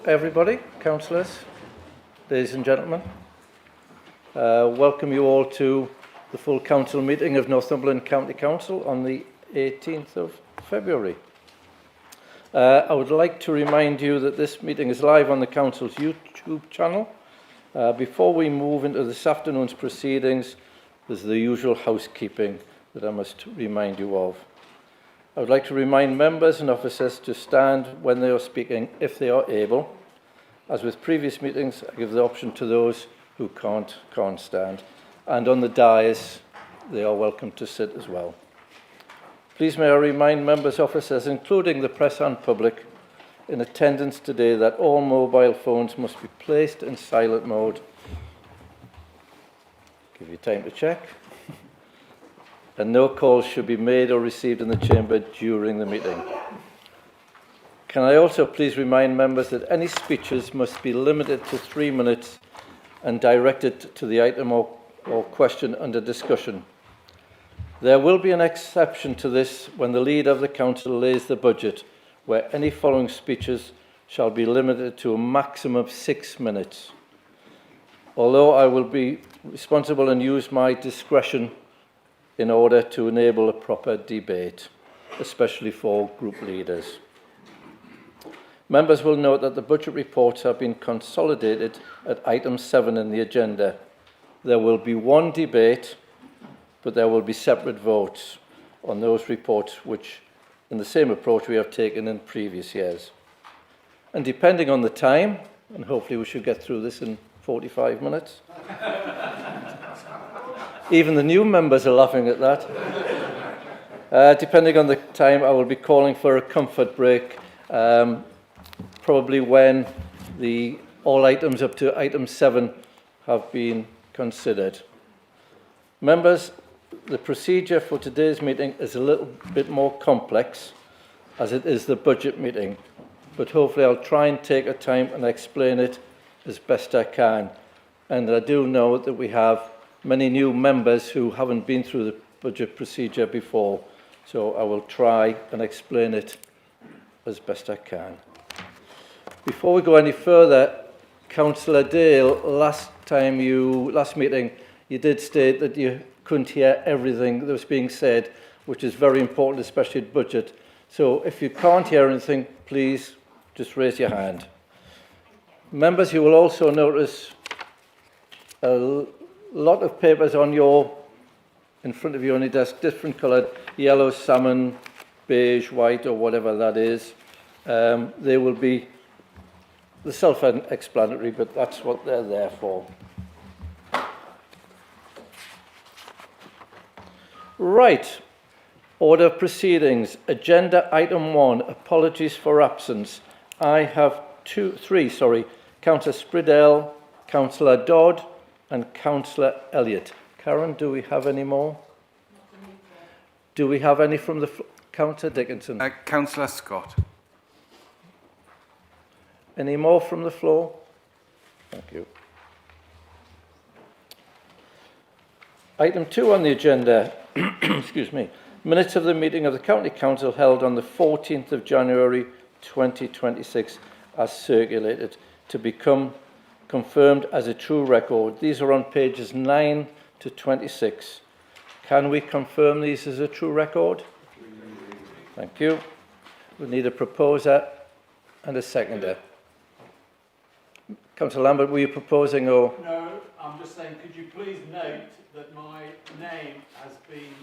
everybody, councillors, ladies and gentlemen. Welcome you all to the full council meeting of Northumberland County Council on the 18th of February. I would like to remind you that this meeting is live on the council's YouTube channel. Before we move into this afternoon's proceedings, there's the usual housekeeping that I must remind you of. I would like to remind members and officers to stand when they are speaking if they are able. As with previous meetings, I give the option to those who can't stand. And on the dais, they are welcome to sit as well. Please may I remind members, officers, including the press and public, in attendance today that all mobile phones must be placed in silent mode. Give you time to check. And no calls should be made or received in the chamber during the meeting. Can I also please remind members that any speeches must be limited to 3 minutes and directed to the item or question under discussion. There will be an exception to this when the leader of the council lays the budget, where any following speeches shall be limited to a maximum of 6 minutes. Although I will be responsible and use my discretion in order to enable a proper debate, especially for group leaders. Members will note that the budget reports have been consolidated at item 7 in the agenda. There will be one debate, but there will be separate votes on those reports, which in the same approach we have taken in previous years. And depending on the time, and hopefully we should get through this in 45 minutes, even the new members are laughing at that. Depending on the time, I will be calling for a comfort break, probably when all items up to item 7 have been considered. Members, the procedure for today's meeting is a little bit more complex, as it is the budget meeting, but hopefully I'll try and take a time and explain it as best I can. And I do know that we have many new members who haven't been through the budget procedure before, so I will try and explain it as best I can. Before we go any further, Councillor Dale, last meeting, you did state that you couldn't hear everything that was being said, which is very important, especially at budget. So if you can't hear anything, please just raise your hand. Members, you will also notice a lot of papers in front of you on your desk, different coloured, yellow, salmon, beige, white, or whatever that is. They will be self-explanatory, but that's what they're there for. Right. Order of proceedings. Agenda item 1, apologies for absence. I have three. Councillor Spridell, Councillor Dodd, and Councillor Elliott. Karen, do we have any more? Do we have any from the Councillor Dickinson? Councillor Scott. Any more from the floor? Thank you. Item 2 on the agenda, excuse me, minutes of the meeting of the County Council held on the 14th of January 2026 as circulated to become confirmed as a true record. These are on pages 9 to 26. Can we confirm these as a true record? Thank you. We need a proposer and a seconder. Councillor Lambert, were you proposing or? No, I'm just saying, could you please note that my name has been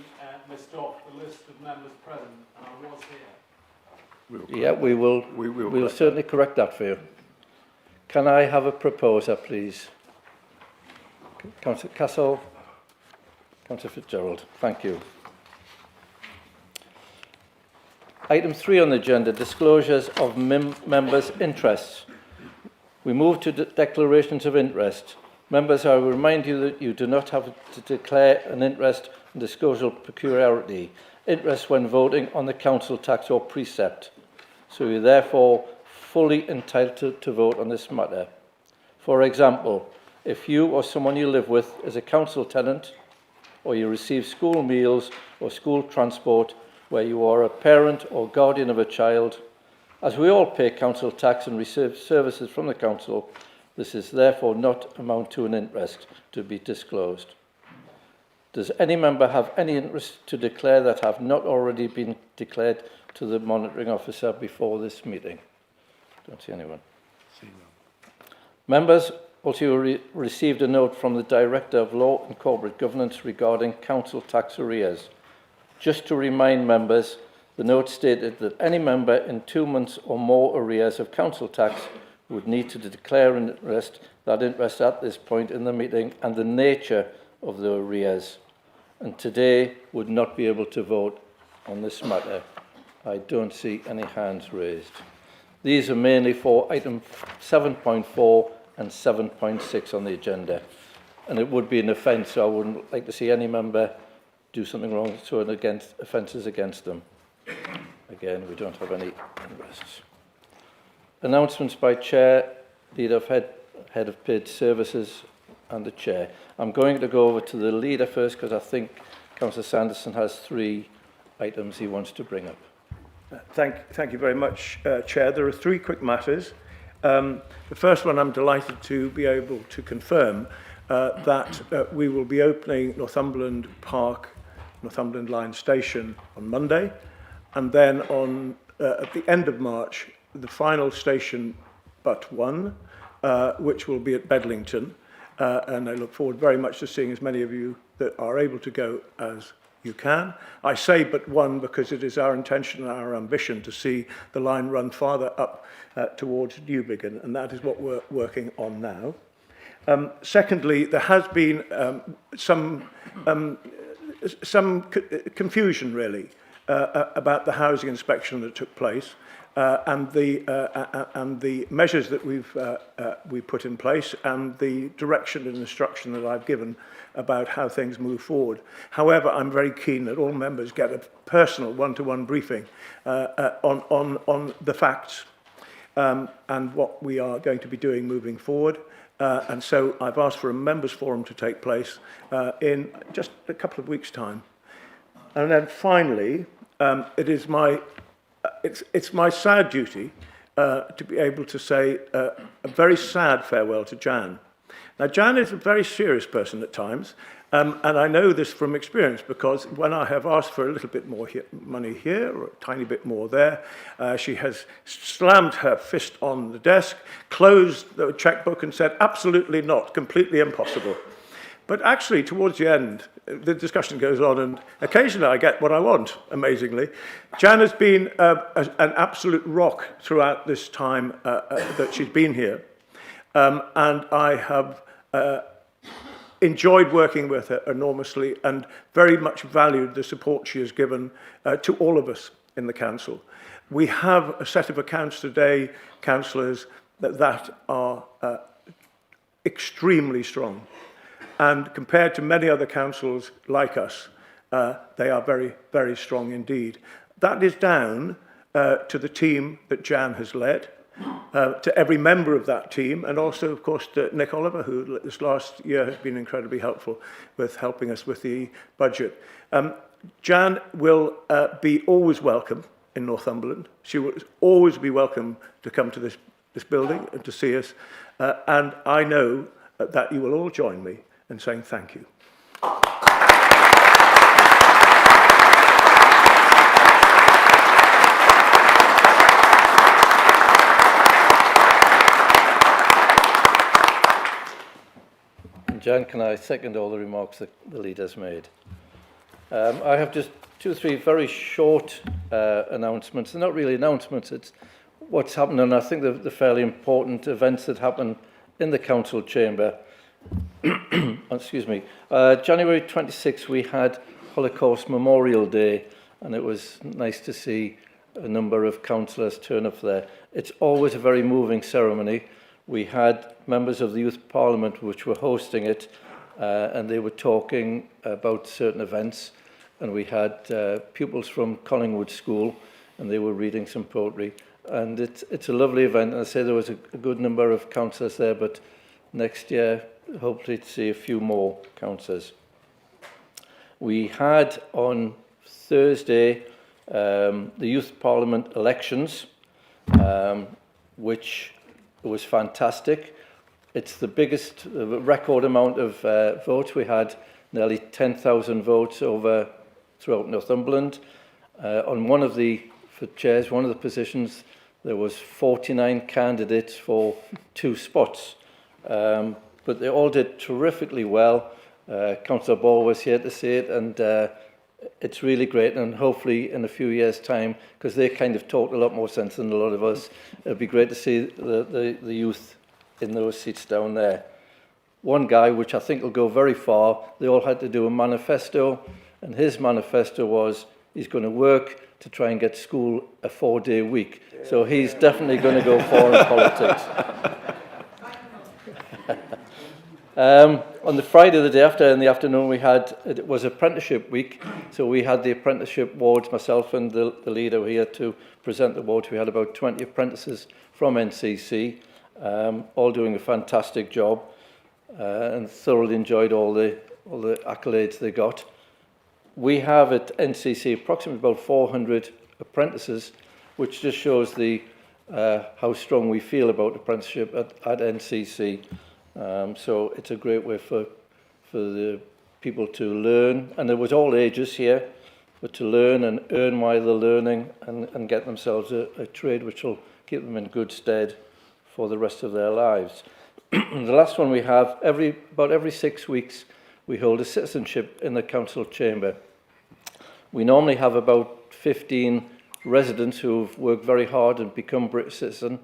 missed off the list of members present, and I was here. Yeah, we will certainly correct that for you. Can I have a proposer, please? Councillor Castle, Councillor Fitzgerald, thank you. Item 3 on the agenda, disclosures of members' interests. We move to declarations of interest. Members, I will remind you that you do not have to declare an interest in disclosure peculiarity, interest when voting on the council tax or precept. So you're therefore fully entitled to vote on this matter. For example, if you or someone you live with is a council tenant, or you receive school meals or school transport where you are a parent or guardian of a child, As we all pay council tax and receive services from the council, this is therefore not amount to an interest to be disclosed. Does any member have any interest to declare that have not already been declared to the monitoring officer before this meeting? Don't see anyone. Members, also received a note from the Director of Law and Corporate Governance regarding council tax arrears. Just to remind members, the note stated that any member in 2 months or more arrears of council tax would need to declare that interest at this point in the meeting and the nature of the arrears, and today would not be able to vote on this matter. I don't see any hands raised. These are mainly for item 7.4 and 7.6 on the agenda, and it would be an offence, so I wouldn't like to see any member do something wrong, so offences against them. Again, we don't have any interests. Announcements by Chair, Leader of Head of Paid Services and the Chair. I'm going to go over to the Leader first because I think Councillor Sanderson has 3 items he wants to bring up. Thank you very much, Chair. There are 3 quick matters. The first one, I'm delighted to be able to confirm that we will be opening Northumberland Park, Northumberland Line Station on Monday, and then at the end of March, the final station but one, which will be at Bedlington, and I look forward very much to seeing as many of you that are able to go as you can. I say but one because it is our intention and our ambition to see the line run farther up towards Newbiggin, and that is what we're working on now. Secondly, there has been some confusion really about the housing inspection that took place and the measures that we've put in place and the direction and instruction that I've given about how things move forward. However, I'm very keen that all members get a personal one-to-one briefing on the facts and what we are going to be doing moving forward. And so I've asked for a members' forum to take place in just a couple of weeks' time. And then finally, it is it's my sad duty to be able to say a very sad farewell to Jan. Now, Jan is a very serious person at times, and I know this from experience because when I have asked for a little bit more money here or a tiny bit more there, she has slammed her fist on the desk, closed the checkbook and said, absolutely not, completely impossible. But actually, towards the end, the discussion goes on, and occasionally I get what I want, amazingly. Jan has been an absolute rock throughout this time that she's been here. And I have enjoyed working with her enormously and very much valued the support she has given to all of us in the council. We have a set of accounts today, councillors, that are extremely strong. And compared to many other councils like us, they are very, very strong indeed. That is down to the team that Jan has led, to every member of that team, and also, of course, to Nick Oliver, who this last year has been incredibly helpful with helping us with the budget. Jan will be always welcome in Northumberland. She will always be welcome to come to this building and to see us. And I know that you will all join me in saying thank you. And Jan, can I second all the remarks that the leaders made? I have just 2 or 3 very short announcements. They're not really announcements, it's what's happened, and I think the fairly important events that happen in the council chamber. Excuse me. January 26th, we had Holocaust Memorial Day, and it was nice to see a number of councillors turn up there. It's always a very moving ceremony. We had members of the Youth Parliament which were hosting it, and they were talking about certain events, and we had pupils from Collingwood School, and they were reading some poetry. And it's a lovely event, and I say there was a good number of councillors there, but next year, hopefully to see a few more councillors. We had on Thursday the Youth Parliament elections, which was fantastic. It's the biggest record amount of votes. We had nearly 10,000 votes over throughout Northumberland. On one of the, for chairs, one of the positions, there was 49 candidates for 2 spots. But they all did terrifically well. Councillor Ball was here to see it, and it's really great. And hopefully in a few years' time, because they kind of talk a lot more sense than a lot of us, it'll be great to see the youth in those seats down there. One guy, which I think will go very far, they all had to do a manifesto, and his manifesto was he's going to work to try and get school a 4-day week. So he's definitely going to go far in politics. On the Friday, the day after, in the afternoon, it was apprenticeship week. So we had the apprenticeship wards, myself and the leader were here to present the wards. We had about 20 apprentices from NCC, all doing a fantastic job, and thoroughly enjoyed all the accolades they got. We have at NCC approximately about 400 apprentices, which just shows how strong we feel about apprenticeship at NCC. So it's a great way for the people to learn, and there was all ages here, but to learn and earn while they're learning and get themselves a trade which will keep them in good stead for the rest of their lives. The last one we have, about every 6 weeks, we hold a citizenship in the council chamber. We normally have about 15 residents who've worked very hard and become British citizen,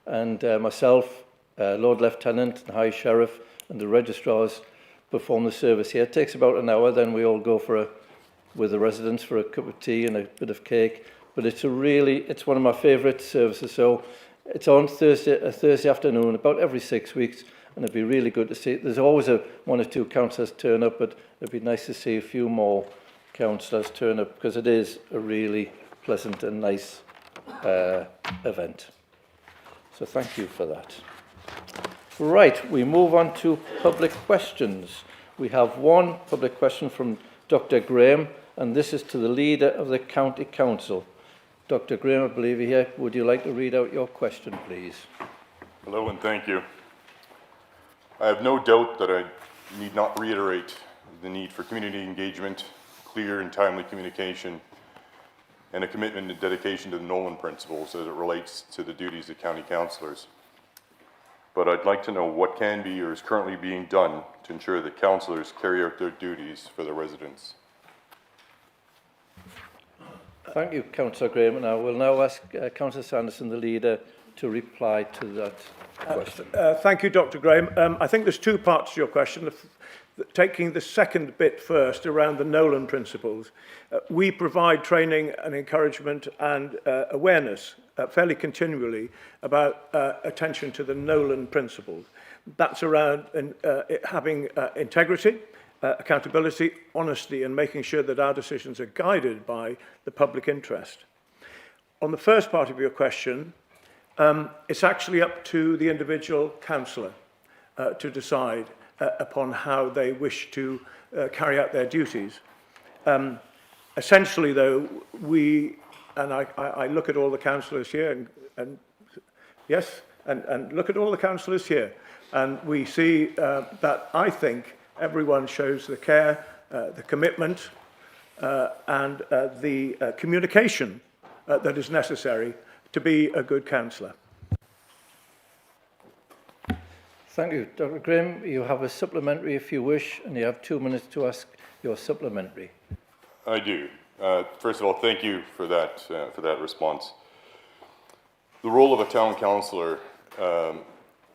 and myself, Lord Lieutenant, the High Sheriff and the registrars perform the service here. It takes about an hour, then we all go with the residents for a cup of tea and a bit of cake. But it's one of my favourite services. So it's on Thursday afternoon, about every 6 weeks, and it'd be really good to see. There's always one or two councillors turn up, but it'd be nice to see a few more councillors turn up, because it is a really pleasant and nice event. So thank you for that. Right, we move on to public questions. We have one public question from Dr. Graham, and this is to the leader of the County Council. Dr. Graham, I believe you're here. Would you like to read out your question, please? Hello and thank you. I have no doubt that I need not reiterate the need for community engagement, clear and timely communication, and a commitment and dedication to the Nolan principles as it relates to the duties of county councillors. But I'd like to know what can be or is currently being done to ensure that councillors carry out their duties for the residents. Thank you, Councillor Graham, and I will now ask Councillor Sanderson, the leader, to reply to that question. Thank you, Dr. Graham. I think there's 2 parts to your question. Taking the second bit first, around the Nolan principles, we provide training and encouragement and awareness fairly continually about attention to the Nolan principles. That's around having integrity, accountability, honesty, and making sure that our decisions are guided by the public interest. On the first part of your question, it's actually up to the individual councillor to decide upon how they wish to carry out their duties. Essentially, though, I look at all the councillors here, and look at all the councillors here, and we see that I think everyone shows the care, the commitment, and the communication that is necessary to be a good councillor. Thank you. Dr. Graham, you have a supplementary if you wish, and you have 2 minutes to ask your supplementary. I do. First of all, thank you for that response. The role of a town councillor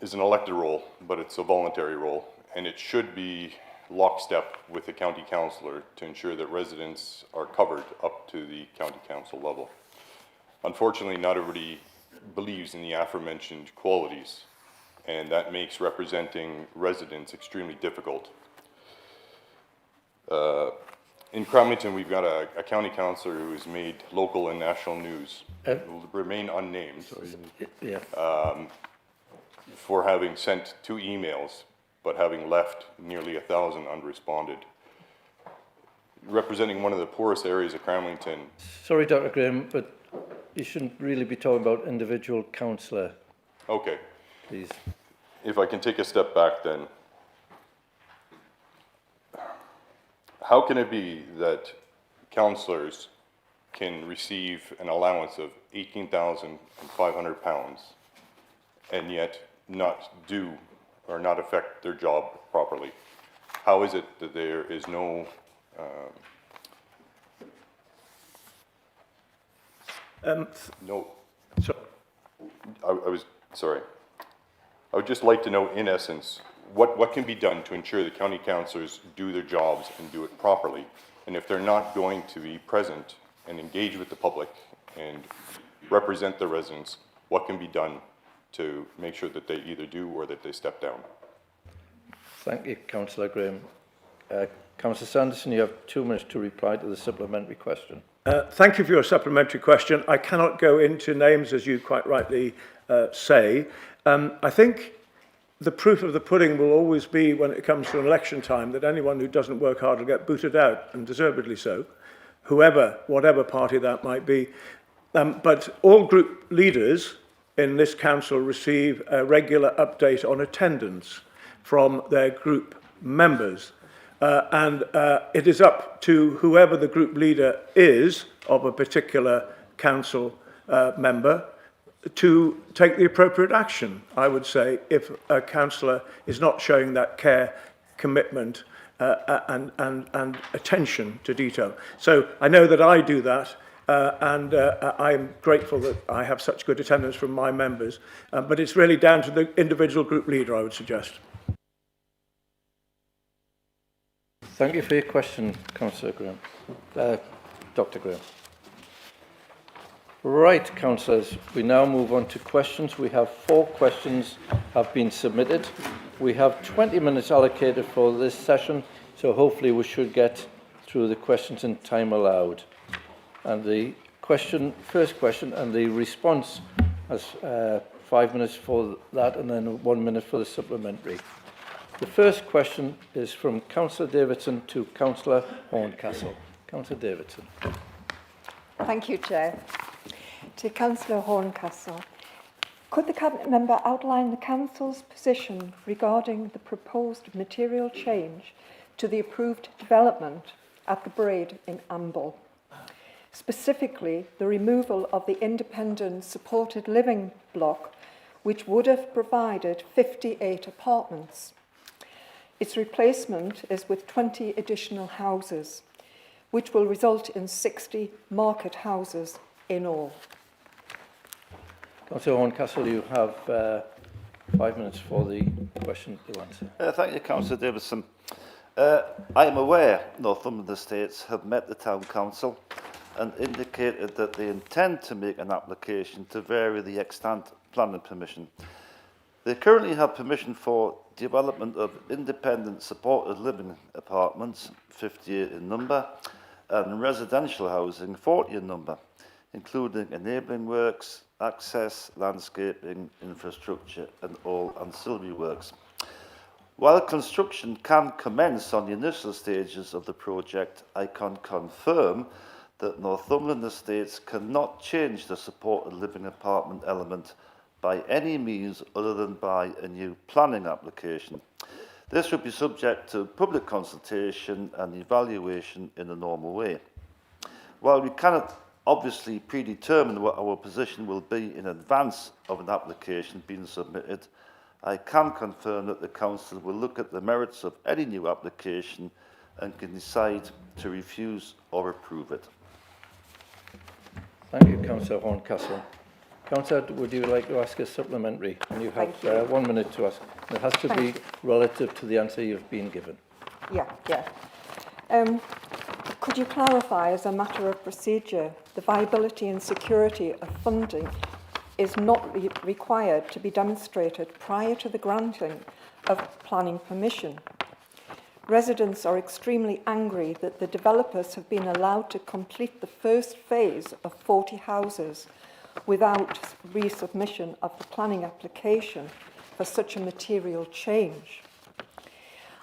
is an elected role, but it's a voluntary role, and it should be lockstep with the county councillor to ensure that residents are covered up to the county council level. Unfortunately, not everybody believes in the aforementioned qualities, and that makes representing residents extremely difficult. In Cramlington, we've got a county councillor who has made local and national news, who will remain unnamed, for having sent 2 emails, but having left nearly 1,000 unresponded. Representing one of the poorest areas of Cramlington. Sorry, Dr. Graham, but you shouldn't really be talking about individual councillor, Okay, please. if I can take a step back then. How can it be that councillors can receive an allowance of £18,500 and yet not do or not affect their job properly? How is it that there is no no, So, I was, sorry. I would just like to know, in essence, what can be done to ensure the county councillors do their jobs and do it properly? And if they're not going to be present and engage with the public and represent the residents, what can be done to make sure that they either do or that they step down? Thank you, Councillor Graham. Councillor Sanderson, you have 2 minutes to reply to the supplementary question. thank you for your supplementary question. I cannot go into names, as you quite rightly say. I think the proof of the pudding will always be, when it comes to an election time, that anyone who doesn't work hard will get booted out, and deservedly so, whatever party that might be. But all group leaders in this council receive a regular update on attendance from their group members. And it is up to whoever the group leader is of a particular council member to take the appropriate action, I would say, if a councillor is not showing that care, commitment and attention to detail. So I know that I do that, and I'm grateful that I have such good attendance from my members, but it's really down to the individual group leader, I would suggest. Thank you for your question, Councillor Graham. Dr. Graham. Right, councillors, we now move on to questions. We have 4 questions have been submitted. We have 20 minutes allocated for this session, so hopefully we should get through the questions in time allowed. And the first question and the response has 5 minutes for that and then 1 minute for the supplementary. The first question is from Councillor Davidson to Councillor Horncastle. Councillor Davidson. Thank you, Chair. To Councillor Horncastle, could the Cabinet member outline the Council's position regarding the proposed material change to the approved development at the Braid in Amble? Specifically, the removal of the independent supported living block, which would have provided 58 apartments. Its replacement is with 20 additional houses, which will result in 60 market houses in all. Councillor Horncastle, you have 5 minutes for the question to answer. Thank you, Councillor Davidson. I am aware Northumberland Estates have met the Town Council and indicated that they intend to make an application to vary the extant planning permission. They currently have permission for development of independent supported living apartments, 58 in number, and residential housing, 40 in number, including enabling works, access, landscaping, infrastructure, and all ancillary works. While construction can commence on the initial stages of the project, I can confirm that Northumberland Estates cannot change the supported living apartment element by any means other than by a new planning application. This would be subject to public consultation and evaluation in the normal way. While we cannot obviously predetermine what our position will be in advance of an application being submitted, I can confirm that the Council will look at the merits of any new application and can decide to refuse or approve it. Thank you, Councillor Horncastle. Councillor, would you like to ask a supplementary? And you have Thank you. 1 minute to ask. It has to be Thank you. relative to the answer you've been given. Yeah. Could you clarify, as a matter of procedure, the viability and security of funding is not required to be demonstrated prior to the granting of planning permission? Residents are extremely angry that the developers have been allowed to complete the first phase of 40 houses without resubmission of the planning application for such a material change.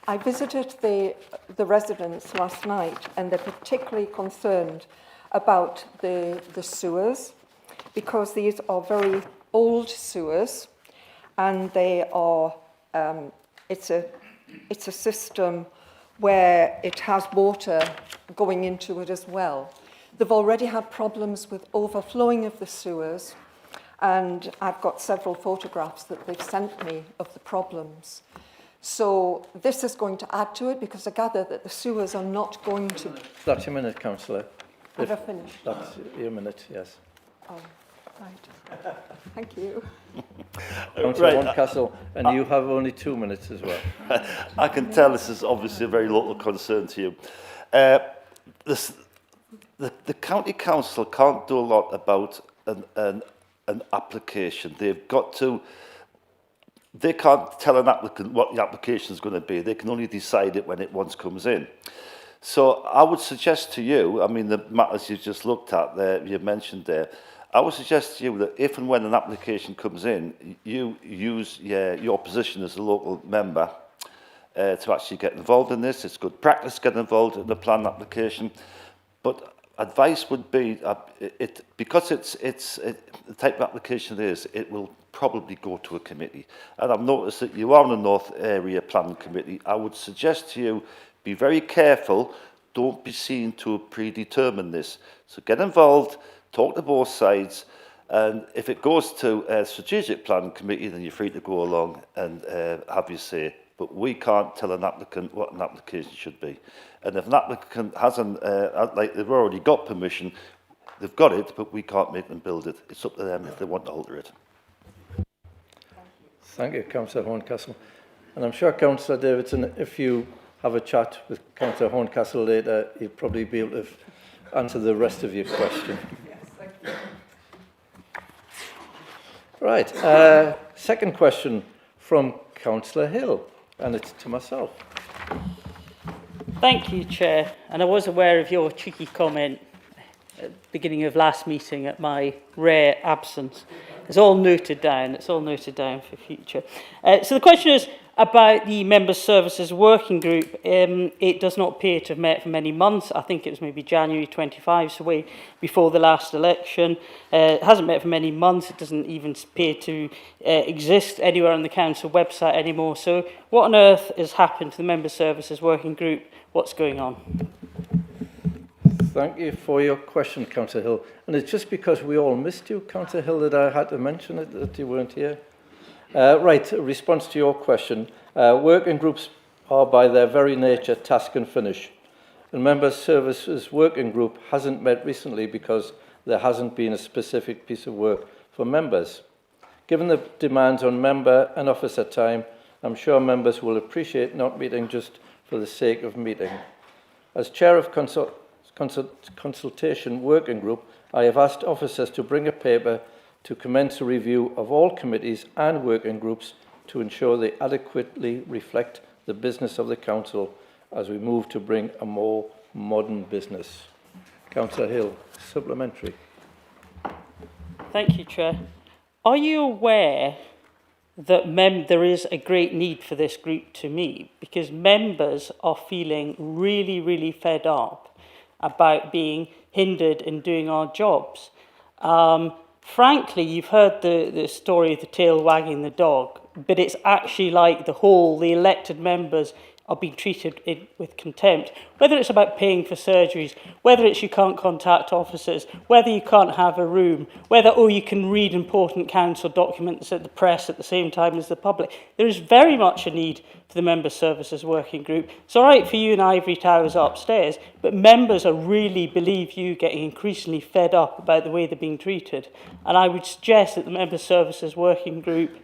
I visited the residents last night, and they're particularly concerned about the sewers, because these are very old sewers, and they are, it's a system where it has water going into it as well. They've already had problems with overflowing of the sewers, and I've got several photographs that they've sent me of the problems. So this is going to add to it, because I gather that the sewers are not going to... That's your minute, councillor. Have I finished? That's your minute, yes. Oh, right. Thank you. Councillor Right. Horncastle, and you have only 2 minutes as well. I can tell this is obviously a very local concern to you. The county council can't do a lot about an application. They've got to... They can't tell an applicant what the application is going to be. They can only decide it when it once comes in. So I would suggest to you, I mean, the matters you've just looked at there, you've mentioned there, I would suggest to you that if and when an application comes in, you use your position as a local member to actually get involved in this. It's good practice to get involved in the plan application. But advice would be, because it's the type of application it is, it will probably go to a committee. And I've noticed that you are on the North Area Planning Committee. I would suggest to you, be very careful, don't be seen to predetermine this. So get involved, talk to both sides, and if it goes to a strategic planning committee, then you're free to go along and have your say. But we can't tell an applicant what an application should be. And if an applicant hasn't, like they've already got permission, they've got it, but we can't make them build it. It's up to them if they want to alter it. Thank you, Councillor Horncastle. And I'm sure Councillor Davidson, if you have a chat with Councillor Horncastle later, he'll probably be able to answer the rest of your question. Yes, thank you. Right, second question from Councillor Hill, and it's to myself. Thank you, Chair. And I was aware of your cheeky comment at the beginning of last meeting at my rare absence. It's all noted down. It's all noted down for future. So the question is about the Members' Services Working Group. It does not appear to have met for many months. I think it was maybe January 25, so way before the last election. It hasn't met for many months. It doesn't even appear to exist anywhere on the council website anymore. So what on earth has happened to the Members' Services Working Group? What's going on? Thank you for your question, Councillor Hill. And it's just because we all missed you, Councillor Hill, that I had to mention it, that you weren't here. Right, a response to your question. Working groups are by their very nature task and finish. And Members' Services Working Group hasn't met recently because there hasn't been a specific piece of work for members. Given the demands on member and officer time, I'm sure members will appreciate not meeting just for the sake of meeting. As Chair of Consultation Working Group, I have asked officers to bring a paper to commence a review of all committees and working groups to ensure they adequately reflect the business of the Council as we move to bring a more modern business. Councillor Hill, supplementary. Thank you, Chair. Are you aware that there is a great need for this group to meet? Because members are feeling really, really fed up about being hindered in doing our jobs. Frankly, you've heard the story of the tail wagging the dog, but it's actually like the elected members are being treated with contempt, whether it's about paying for surgeries, whether it's you can't contact officers, whether you can't have a room, whether you can read important council documents at the press at the same time as the public. There is very much a need for the Members' Services Working Group. It's all right for you in ivory towers upstairs, but members are really, believe you, getting increasingly fed up about the way they're being treated. And I would suggest that the Members' Services Working Group,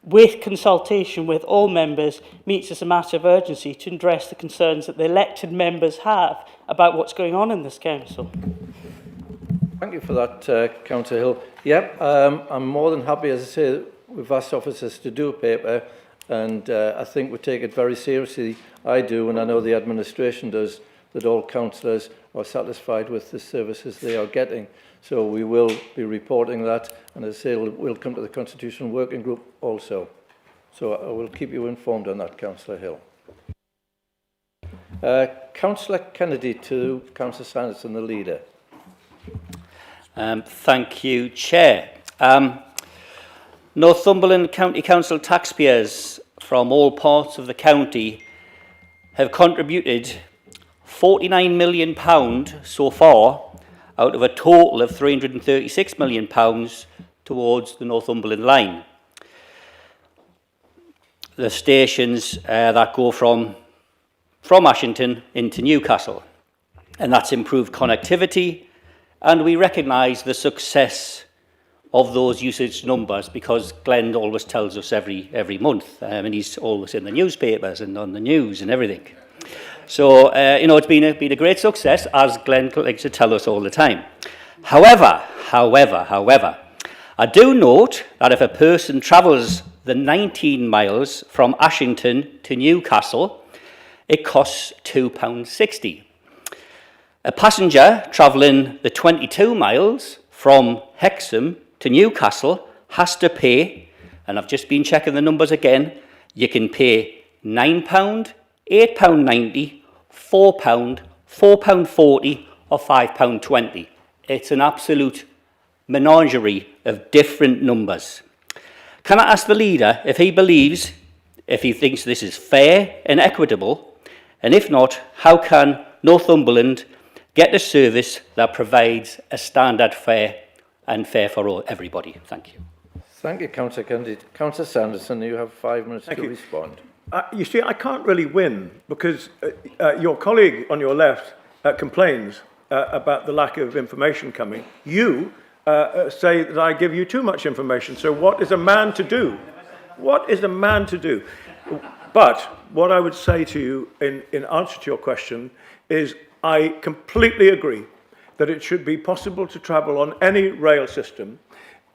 with consultation with all members, meets as a matter of urgency to address the concerns that the elected members have about what's going on in this council. Thank you for that, Councillor Hill. Yep, I'm more than happy, as I say, we've asked officers to do a paper, and I think we take it very seriously. I do, and I know the administration does, that all councillors are satisfied with the services they are getting. So we will be reporting that, and as I say, we'll come to the Constitutional Working Group also. So I will keep you informed on that, Councillor Hill. Councillor Kennedy to Councillor Sanderson, the leader. Thank you, Chair. Northumberland County Council taxpayers from all parts of the county have contributed £49 million so far out of a total of £336 million towards the Northumberland line. The stations that go from Ashington into Newcastle, and that's improved connectivity, and we recognise the success of those usage numbers because Glenn always tells us every month, and he's always in the newspapers and on the news and everything. So, it's been a great success, as Glenn likes to tell us all the time. However, I do note that if a person travels the 19 miles from Ashington to Newcastle, it costs £2.60. A passenger travelling the 22 miles from Hexham to Newcastle has to pay, and I've just been checking the numbers again, you can pay £9, £8.90, £4, £4.40 or £5.20. It's an absolute menagerie of different numbers. Can I ask the leader if he thinks this is fair and equitable, and if not, how can Northumberland get a service that provides a standard fare and fair for everybody? Thank you. Thank you, Councillor Kennedy. Councillor Sanderson, you have 5 minutes to respond. You see, I can't really win because your colleague on your left complains about the lack of information coming. You say that I give you too much information. So what is a man to do? What is a man to do? But what I would say to you in answer to your question is I completely agree that it should be possible to travel on any rail system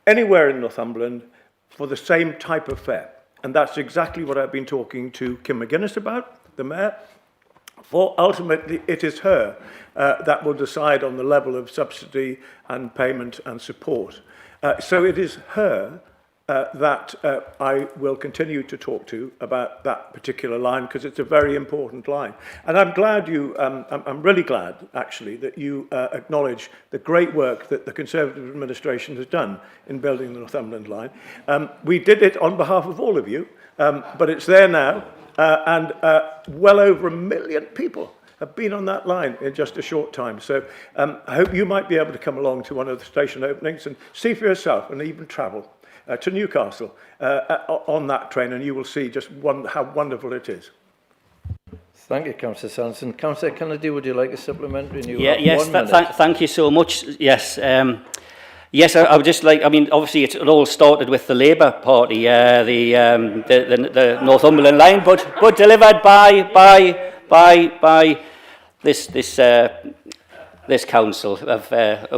anywhere in Northumberland for the same type of fare. And that's exactly what I've been talking to Kim McGuinness about, the Mayor, for ultimately it is her that will decide on the level of subsidy and payment and support. So it is her that I will continue to talk to about that particular line because it's a very important line. And I'm glad I'm really glad actually that you acknowledge the great work that the Conservative administration has done in building the Northumberland line. We did it on behalf of all of you, but it's there now, and well over 1 million people have been on that line in just a short time. So I hope you might be able to come along to one of the station openings and see for yourself and even travel to Newcastle on that train, and you will see just how wonderful it is. Thank you, Councillor Sanderson. Councillor Kennedy, would you like a supplementary? Thank you so much. Yes, yes. I would just like. I mean, obviously, it all started with the Labour Party, the Northumberland line, but delivered by this council, of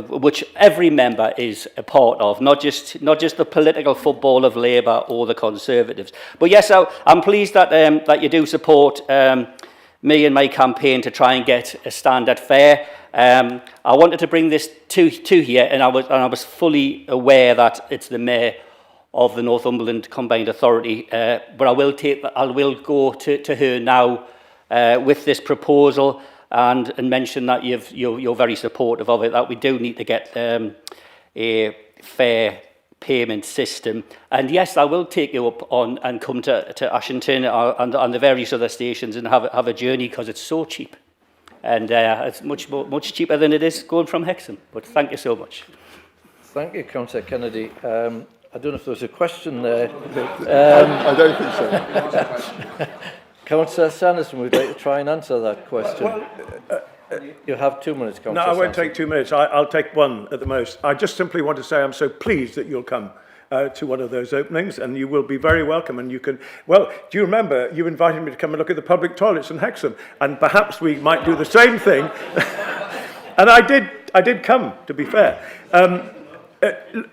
which every member is a part of, not just the political football of Labour or the Conservatives. But yes, I'm pleased that you do support me and my campaign to try and get a standard fare. I wanted to bring this to here, and I was fully aware that it's the Mayor of the Northumberland Combined Authority, but I will go to her now with this proposal. And mention that you're very supportive of it, that we do need to get a fair payment system. And yes, I will take you up on and come to Ashington and the various other stations and have a journey because it's so cheap. And it's much cheaper than it is going from Hexham. But thank you so much. Thank you, Councillor Kennedy. I don't know if there's a question there. I don't think so. Councillor Sanderson, would like to try and answer that question. Well, you have 2 minutes, Councillor No, I won't Sanderson. take 2 minutes. I'll take one at the most. I just simply want to say I'm so pleased that you'll come to one of those openings, and you will be very welcome. And you can, well, do you remember you invited me to come and look at the public toilets in Hexham? And perhaps we might do the same thing. And I did come, to be fair.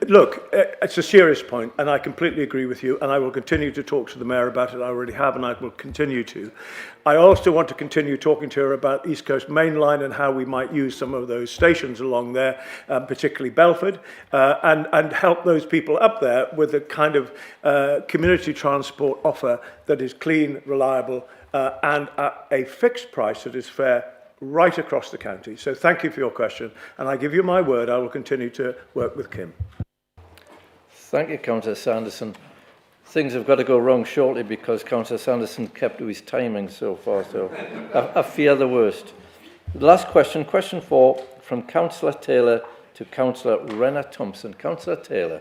Look, it's a serious point, and I completely agree with you, and I will continue to talk to the Mayor about it. I already have, and I will continue to. I also want to continue talking to her about East Coast Main Line and how we might use some of those stations along there, particularly Belford, and help those people up there with the kind of community transport offer that is clean, reliable, and at a fixed price that is fair right across the county. So thank you for your question, and I give you my word I will continue to work with Kim. Thank you, Councillor Sanderson. Things have got to go wrong shortly because Councillor Sanderson kept to his timing so far, so I fear the worst. The last question, question 4, from Councillor Taylor to Councillor Renner Thompson. Councillor Taylor.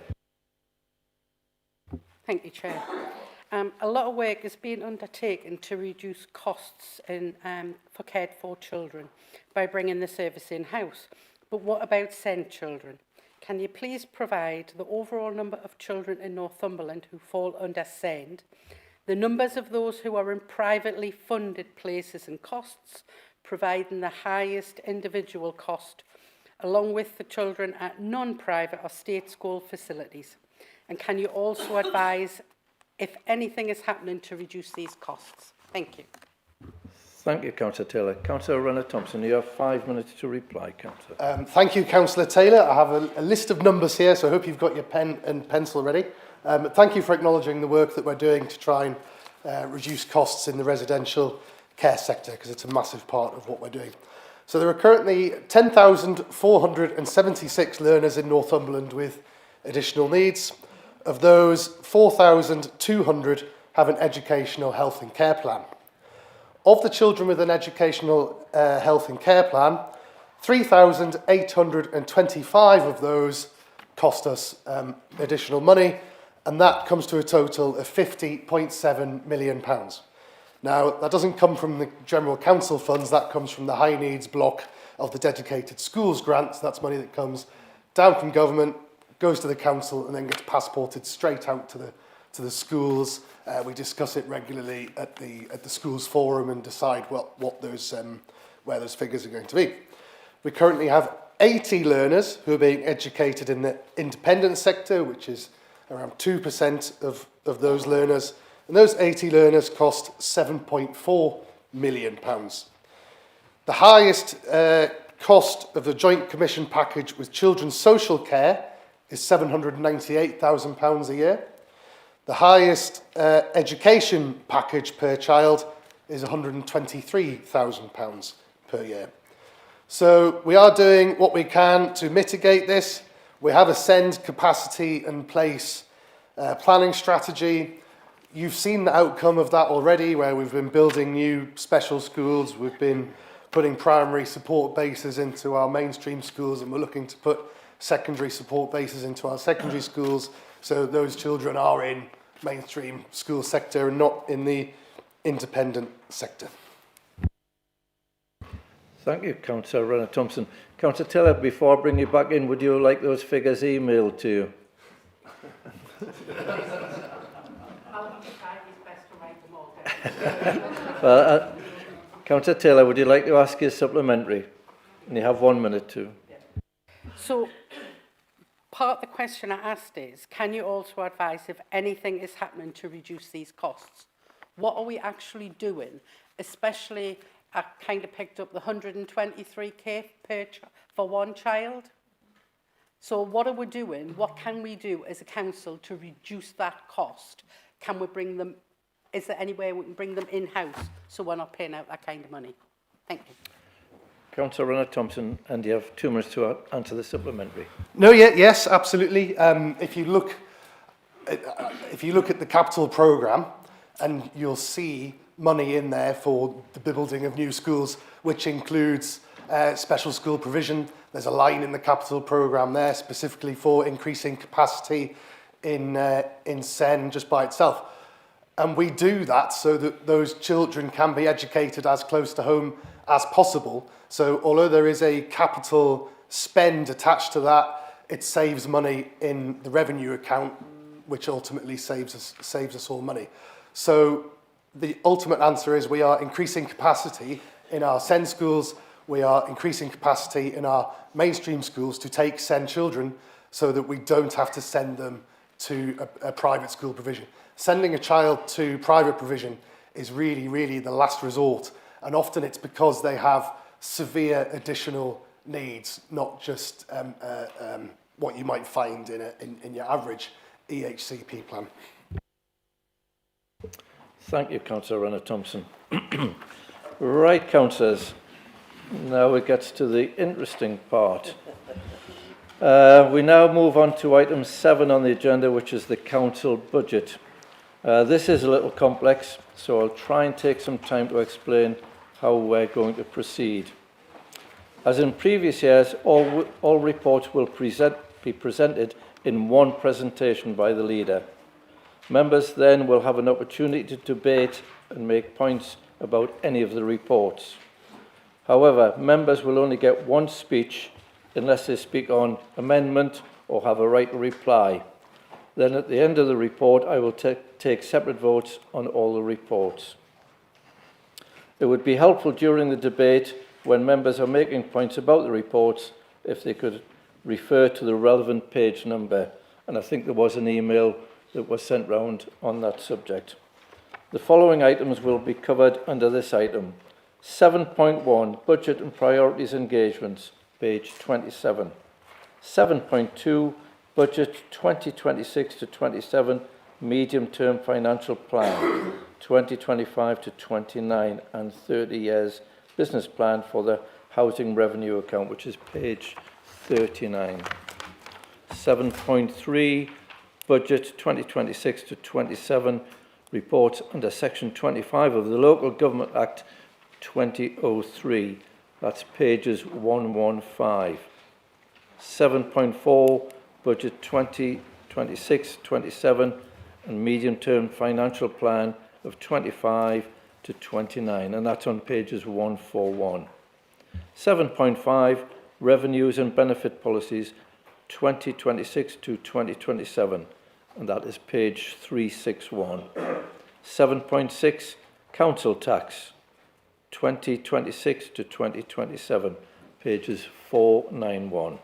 Thank you, Chair. A lot of work is being undertaken to reduce costs for cared for children by bringing the service in-house. But what about SEND children? Can you please provide the overall number of children in Northumberland who fall under SEND, the numbers of those who are in privately funded places and costs, providing the highest individual cost, along with the children at non-private or state school facilities? And can you also advise if anything is happening to reduce these costs? Thank you. Thank you, Councillor Taylor. Councillor Renner Thompson, you have 5 minutes to reply, Councillor. Thank you, Councillor Taylor. I have a list of numbers here, so I hope you've got your pen and pencil ready. Thank you for acknowledging the work that we're doing to try and reduce costs in the residential care sector, because it's a massive part of what we're doing. So there are currently 10,476 learners in Northumberland with additional needs. Of those, 4,200 have an educational health and care plan. Of the children with an educational health and care plan, 3,825 of those cost us additional money, and that comes to a total of £50.7 million. Now, that doesn't come from the General Council funds, that comes from the high needs block of the dedicated schools grants. That's money that comes down from government, goes to the council, and then gets passported straight out to the schools. We discuss it regularly at the schools forum and decide what those where those figures are going to be. We currently have 80 learners who are being educated in the independent sector, which is around 2% of those learners, and those 80 learners cost £7.4 million. The highest cost of the Joint Commission package with children's social care is £798,000 a year. The highest education package per child is £123,000 per year. So we are doing what we can to mitigate this. We have a SEND capacity and place planning strategy. You've seen the outcome of that already, where we've been building new special schools. We've been putting primary support bases into our mainstream schools, and we're looking to put secondary support bases into our secondary schools, so those children are in mainstream school sector and not in the independent sector. Thank you, Councillor Renner Thompson. Councillor Taylor, before I bring you back in, would you like those figures emailed to you? Well, Councillor Taylor, would you like to ask your supplementary? And you have 1 minute to. So, part of the question I asked is, can you also advise if anything is happening to reduce these costs? What are we actually doing? Especially, I kind of picked up the 123k for one child. So what are we doing? What can we do as a council to reduce that cost? Can we bring them, is there any way we can bring them in-house so we're not paying out that kind of money? Thank you. Councillor Renner Thompson, and you have 2 minutes to answer the supplementary. No, yes, absolutely. If you look at the capital programme, and you'll see money in there for the building of new schools, which includes special school provision. There's a line in the capital programme there specifically for increasing capacity in SEN just by itself. And we do that so that those children can be educated as close to home as possible. So although there is a capital spend attached to that, it saves money in the revenue account, which ultimately saves us all money. So the ultimate answer is we are increasing capacity in our SEN schools, we are increasing capacity in our mainstream schools to take SEN children so that we don't have to send them to a private school provision. Sending a child to private provision is really, really the last resort, and often it's because they have severe additional needs, not just what you might find in your average EHCP plan. Thank you, Councillor Renner Thompson. Right, councillors. Now it gets to the interesting part. We now move on to item 7 on the agenda, which is the council budget. This is a little complex, so I'll try and take some time to explain how we're going to proceed. As in previous years, all reports will be presented in one presentation by the leader. Members then will have an opportunity to debate and make points about any of the reports. However, members will only get one speech unless they speak on amendment or have a right to reply. Then at the end of the report, I will take separate votes on all the reports. It would be helpful during the debate when members are making points about the reports if they could refer to the relevant page number. And I think there was an email that was sent round on that subject. The following items will be covered under this item. 7.1, Budget and Priorities Engagements, page 27. 7.2, Budget 2026 to 27, Medium-Term Financial Plan, 2025 to 29, and 30 years business plan for the Housing Revenue Account, which is page 39. 7.3, Budget 2026 to 27, reports under Section 25 of the Local Government Act 2003. That's pages 115. 7.4, Budget 2026-27 and Medium-Term Financial Plan of 25 to 29, and that's on pages 141. 7.5, Revenues and Benefit Policies 2026 to 2027, and that is page 361. 7.6, Council Tax 2026 to 2027, pages 491.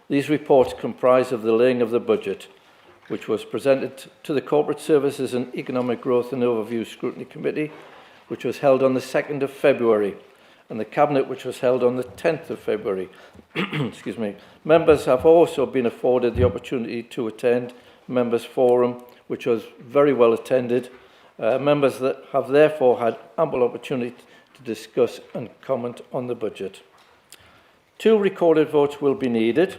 These reports comprise of the laying of the budget, which was presented to the Corporate Services and Economic Growth and Overview Scrutiny Committee, which was held on the 2nd of February, and the Cabinet, which was held on the 10th of February. Excuse me. Members have also been afforded the opportunity to attend Members' Forum, which was very well attended. Members that have therefore had ample opportunity to discuss and comment on the budget. 2 recorded votes will be needed.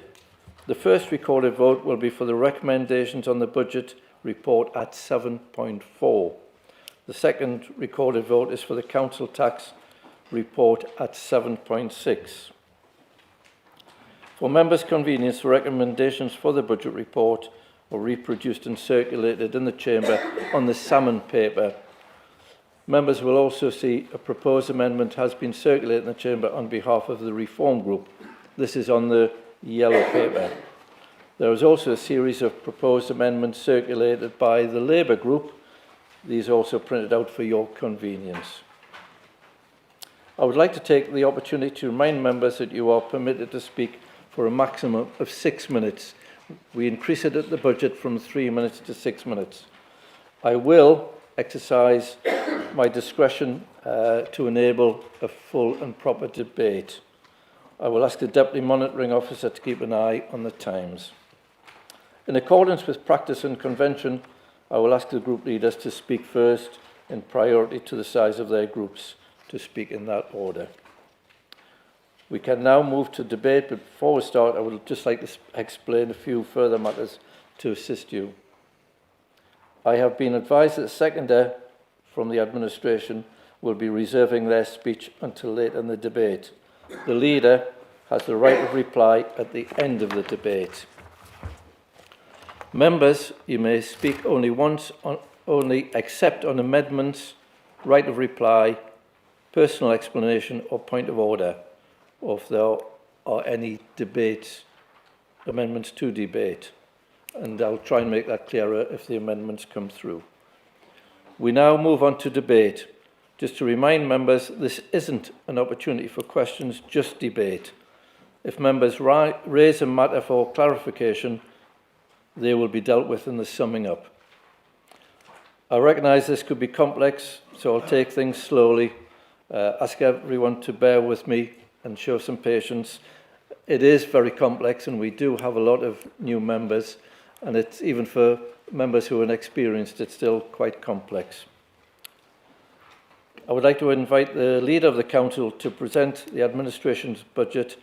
The first recorded vote will be for the recommendations on the budget report at 7.4. The second recorded vote is for the council tax report at 7.6. For members' convenience, the recommendations for the budget report are reproduced and circulated in the chamber on the salmon paper. Members will also see a proposed amendment has been circulated in the chamber on behalf of the Reform Group. This is on the yellow paper. There is also a series of proposed amendments circulated by the Labour Group. These are also printed out for your convenience. I would like to take the opportunity to remind members that you are permitted to speak for a maximum of 6 minutes. We increase it at the budget from 3 minutes to 6 minutes. I will exercise my discretion to enable a full and proper debate. I will ask the Deputy Monitoring Officer to keep an eye on the times. In accordance with practice and convention, I will ask the group leaders to speak first in priority to the size of their groups to speak in that order. We can now move to debate, but before we start, I would just like to explain a few further matters to assist you. I have been advised that the seconder from the administration will be reserving their speech until late in the debate. The leader has the right of reply at the end of the debate. Members, you may speak only once, only except on amendments, right of reply, personal explanation or point of order, or if there are any debates, amendments to debate. And I'll try and make that clearer if the amendments come through. We now move on to debate. Just to remind members, this isn't an opportunity for questions, just debate. If members raise a matter for clarification, they will be dealt with in the summing up. I recognise this could be complex, so I'll take things slowly. Ask everyone to bear with me and show some patience. It is very complex, and we do have a lot of new members, and it's even for members who are inexperienced, it's still quite complex. I would like to invite the Leader of the Council to present the administration's budget,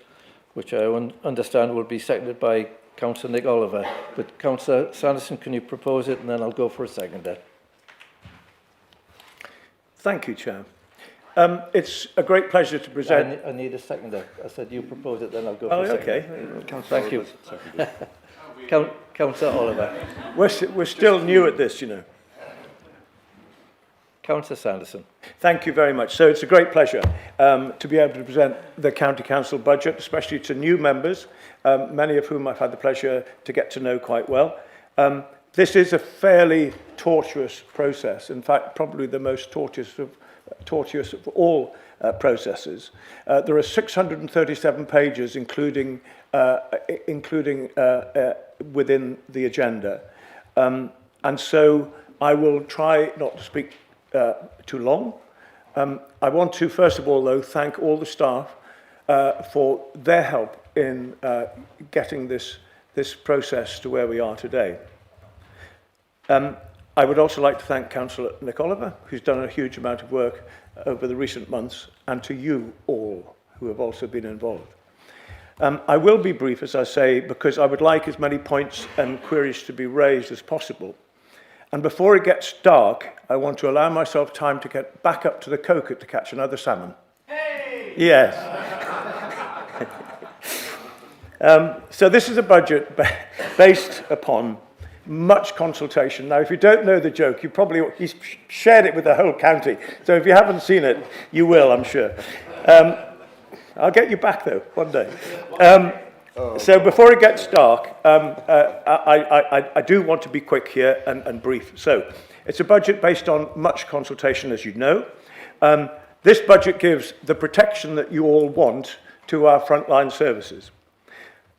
which I understand will be seconded by Councillor Nick Oliver. But Councillor Sanderson, can you propose it, and then I'll go for a seconder. Thank you, Chair. It's a great pleasure to present... I need a seconder. I said you propose it, then I'll go for Oh, a seconder. okay. Thank you. Councillor Oliver. We're still new at this, you know. Councillor Sanderson. Thank you very much. So it's a great pleasure to be able to present the County Council budget, especially to new members, many of whom I've had the pleasure to get to know quite well. This is a fairly tortuous process. In fact, probably the most tortuous of all processes. There are 637 pages, including within the agenda. And so I will try not to speak too long. I want to, first of all, though, thank all the staff for their help in getting this process to where we are today. I would also like to thank Councillor Nick Oliver, who's done a huge amount of work over the recent months, and to you all who have also been involved. I will be brief, as I say, because I would like as many points and queries to be raised as possible. And before it gets dark, I want to allow myself time to get back up to the Coker to catch another salmon. Hey! Yes. So this is a budget based upon much consultation. Now, if you don't know the joke, he's shared it with the whole county. So if you haven't seen it, you will, I'm sure. I'll get you back, though, one day. So before it gets dark, I do want to be quick here and brief. So it's a budget based on much consultation, as you know. This budget gives the protection that you all want to our frontline services.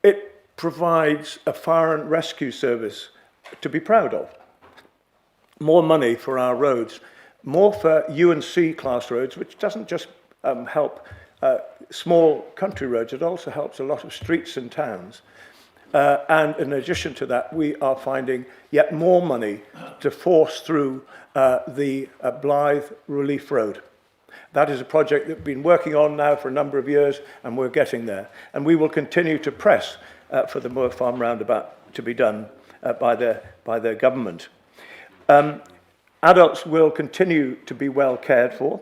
It provides a fire and rescue service to be proud of. More money for our roads, more for UNC class roads, which doesn't just help small country roads, it also helps a lot of streets and towns. And in addition to that, we are finding yet more money to force through the Blythe Relief Road. That is a project that we've been working on now for a number of years, and we're getting there. And we will continue to press for the Moor Farm roundabout to be done by their government. Adults will continue to be well cared for.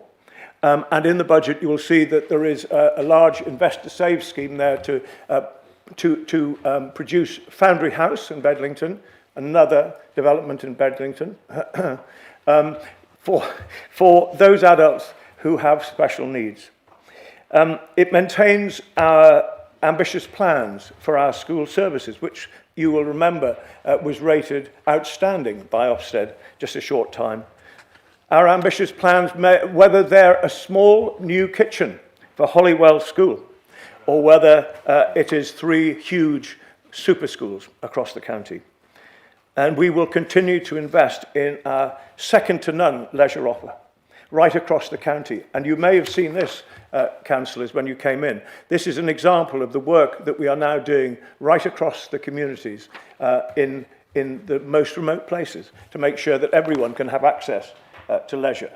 And in the budget, you will see that there is a large investor save scheme there to produce Foundry House in Bedlington, another development in Bedlington, for those adults who have special needs. It maintains our ambitious plans for our school services, which you will remember was rated outstanding by Ofsted just a short time. Our ambitious plans, whether they're a small new kitchen for Holywell School, or whether it is 3 huge super schools across the county. And we will continue to invest in our second-to-none leisure offer right across the county. And you may have seen this, councillors, when you came in. This is an example of the work that we are now doing right across the communities in the most remote places to make sure that everyone can have access to leisure.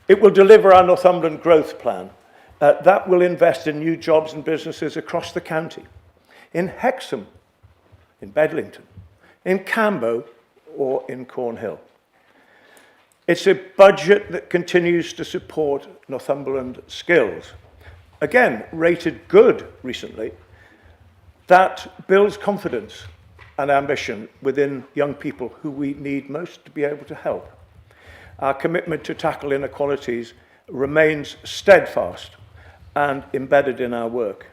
It will deliver our Northumberland growth plan. That will invest in new jobs and businesses across the county, in Hexham, in Bedlington, in Cambo, or in Cornhill. It's a budget that continues to support Northumberland skills. Again, rated good recently. That builds confidence and ambition within young people who we need most to be able to help. Our commitment to tackle inequalities remains steadfast and embedded in our work.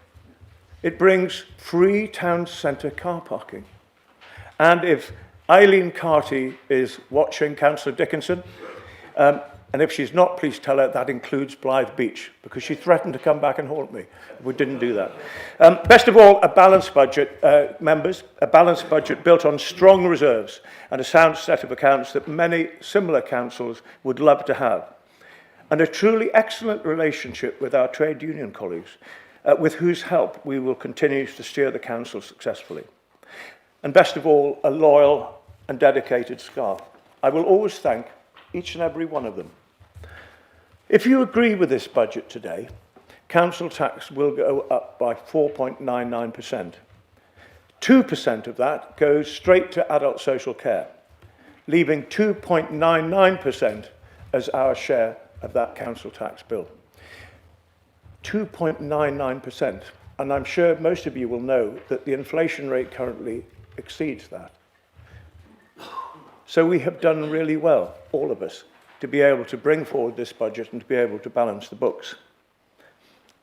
It brings free town centre car parking. And if Eileen Carty is watching, Councillor Dickinson, and if she's not, please tell her that includes Blythe Beach, because she threatened to come back and haunt me. We didn't do that. Best of all, a balanced budget, members, a balanced budget built on strong reserves and a sound set of accounts that many similar councils would love to have. And a truly excellent relationship with our trade union colleagues, with whose help we will continue to steer the council successfully. And best of all, a loyal and dedicated staff. I will always thank each and every one of them. If you agree with this budget today, council tax will go up by 4.99%. 2% of that goes straight to adult social care, leaving 2.99% as our share of that council tax bill. 2.99%. And I'm sure most of you will know that the inflation rate currently exceeds that. So we have done really well, all of us, to be able to bring forward this budget and to be able to balance the books.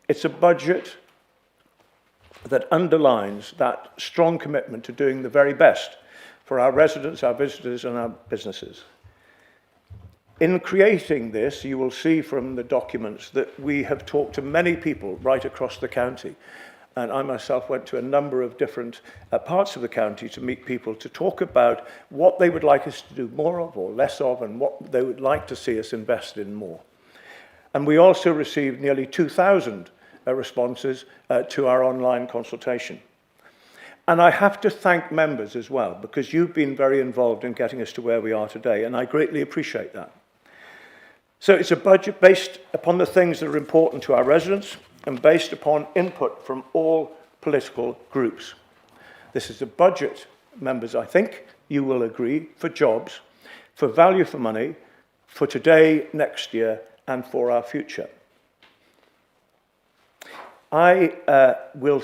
It's a budget that underlines that strong commitment to doing the very best for our residents, our visitors and our businesses. In creating this, you will see from the documents that we have talked to many people right across the county. And I myself went to a number of different parts of the county to meet people to talk about what they would like us to do more of or less of, and what they would like to see us invest in more. And we also received nearly 2,000 responses to our online consultation. And I have to thank members as well, because you've been very involved in getting us to where we are today, and I greatly appreciate that. So it's a budget based upon the things that are important to our residents and based upon input from all political groups. This is a budget, members, I think you will agree, for jobs, for value for money, for today, next year, and for our future. I will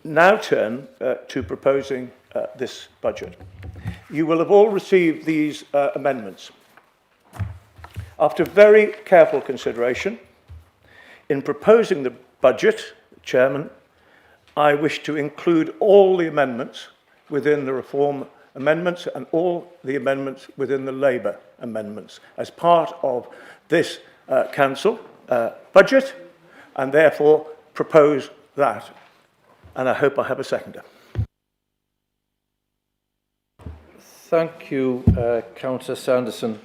now turn to proposing this budget. You will have all received these amendments. After very careful consideration, in proposing the budget, Chairman, I wish to include all the amendments within the Reform amendments and all the amendments within the Labour amendments as part of this council budget, and therefore propose that. And I hope I have a seconder. Thank you, Councillor Sanderson.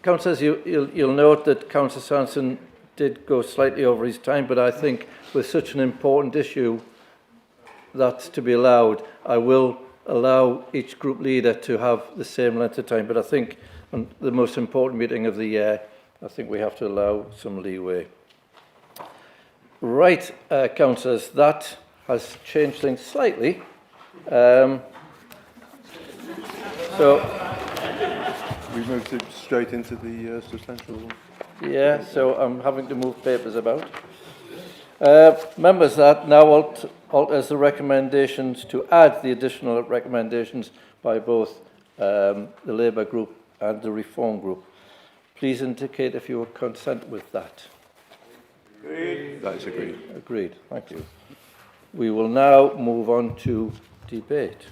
Councillors, you'll note that Councillor Sanderson did go slightly over his time, but I think with such an important issue that's to be allowed, I will allow each group leader to have the same length of time. But I think on the most important meeting of the year, I think we have to allow some leeway. Right, councillors, that has changed things slightly. We moved it straight into the substantial. Yeah, so I'm having to move papers about. Members, that now alters the recommendations to add the additional recommendations by both the Labour group and the Reform group. Please indicate if you will consent with that. Agreed. That is agreed. Agreed, thank you. We will now move on to debate.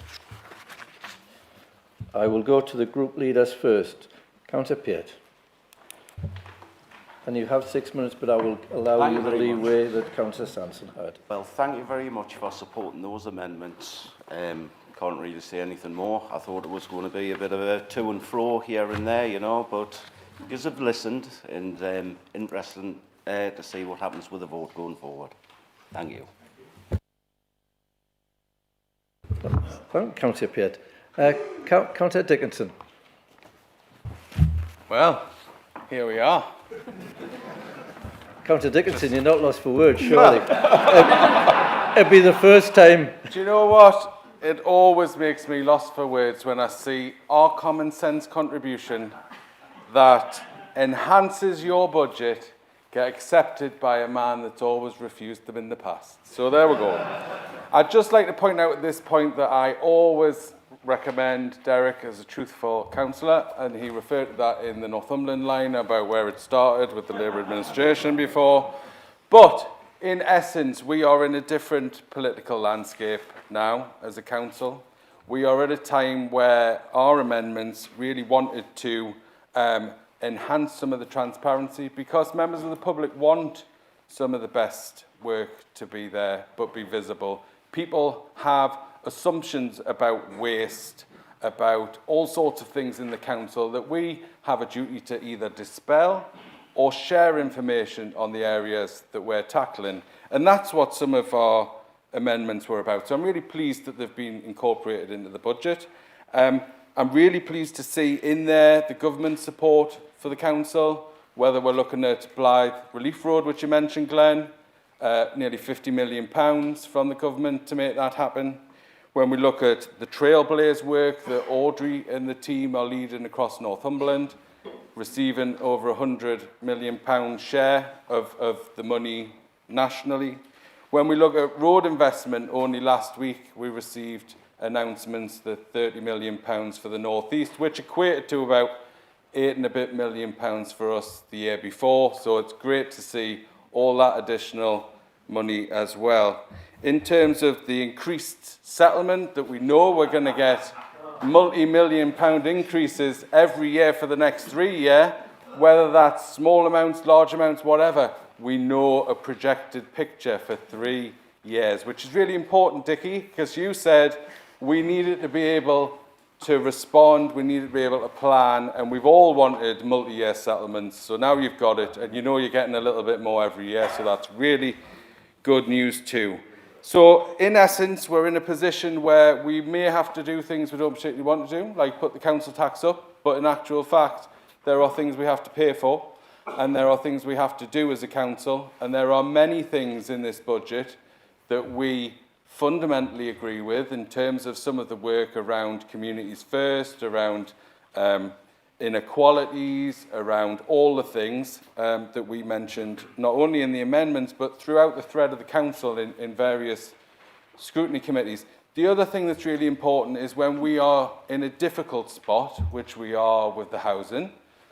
I will go to the group leaders first. Councillor Peart. And you have 6 minutes, but I will allow you the leeway that Councillor Sanderson had. Well, thank you very much for supporting those amendments. Can't really say anything more. I thought it was going to be a bit of a to and fro here and there, you know, but because I've listened and interested to see what happens with the vote going forward. Thank you. Thank you, Councillor Peart. Councillor Dickinson. Well, here we are. Councillor Dickinson, you're not lost for words, surely. It'd be the first time. Do you know what? It always makes me lost for words when I see our common sense contribution that enhances your budget get accepted by a man that's always refused them in the past. So there we go. I'd just like to point out at this point that I always recommend Derek as a truthful councillor, and he referred to that in the Northumberland line about where it started with the Labour administration before. But in essence, we are in a different political landscape now as a council. We are at a time where our amendments really wanted to enhance some of the transparency, because members of the public want some of the best work to be there but be visible. People have assumptions about waste, about all sorts of things in the council that we have a duty to either dispel or share information on the areas that we're tackling. And that's what some of our amendments were about. So I'm really pleased that they've been incorporated into the budget. I'm really pleased to see in there the government support for the council. whether we're looking at Blythe Relief Road, which you mentioned, Glenn, nearly £50 million from the government to make that happen. When we look at the Trailblaze work that Audrey and the team are leading across Northumberland, receiving over £100 million share of the money nationally. When we look at road investment, only last week we received announcements that £30 million for the North East, which equated to about £8 and a bit million for us the year before. So it's great to see all that additional money as well. In terms of the increased settlement that we know we're going to get multi-million pound increases every year for the next 3 years, whether that's small amounts, large amounts, whatever, we know a projected picture for 3 years, which is really important, Dickie, because you said we needed to be able to respond, we needed to be able to plan, and we've all wanted multi-year settlements, so now you've got it, and you know you're getting a little bit more every year, so that's really good news too. So, in essence, we're in a position where we may have to do things we don't particularly want to do, like put the council tax up, but in actual fact, there are things we have to pay for, and there are things we have to do as a council, and there are many things in this budget that we fundamentally agree with in terms of some of the work around communities first, around inequalities, around all the things that we mentioned, not only in the amendments, but throughout the thread of the council in various scrutiny committees. The other thing that's really important is when we are in a difficult spot, which we are with the housing,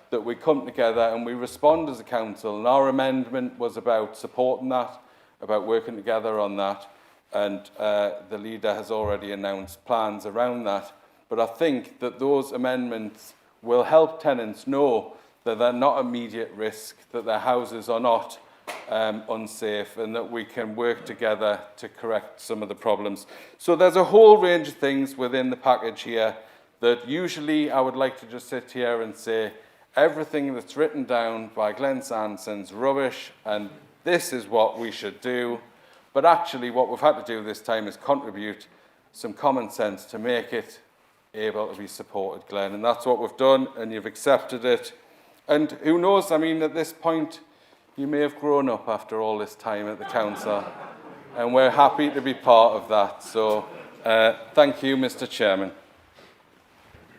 that we come together and we respond as a council. And our amendment was about supporting that, about working together on that. And the leader has already announced plans around that. But I think that those amendments will help tenants know that they're not immediate risk, that their houses are not unsafe, and that we can work together to correct some of the problems. So there's a whole range of things within the package here that usually I would like to just sit here and say everything that's written down by Glenn Sanson's rubbish and this is what we should do. But actually what we've had to do this time is contribute some common sense to make it able to be supported, Glenn. And that's what we've done, and you've accepted it. And who knows, I mean, at this point, you may have grown up after all this time at the council, and we're happy to be part of that. So thank you, Mr. Chairman.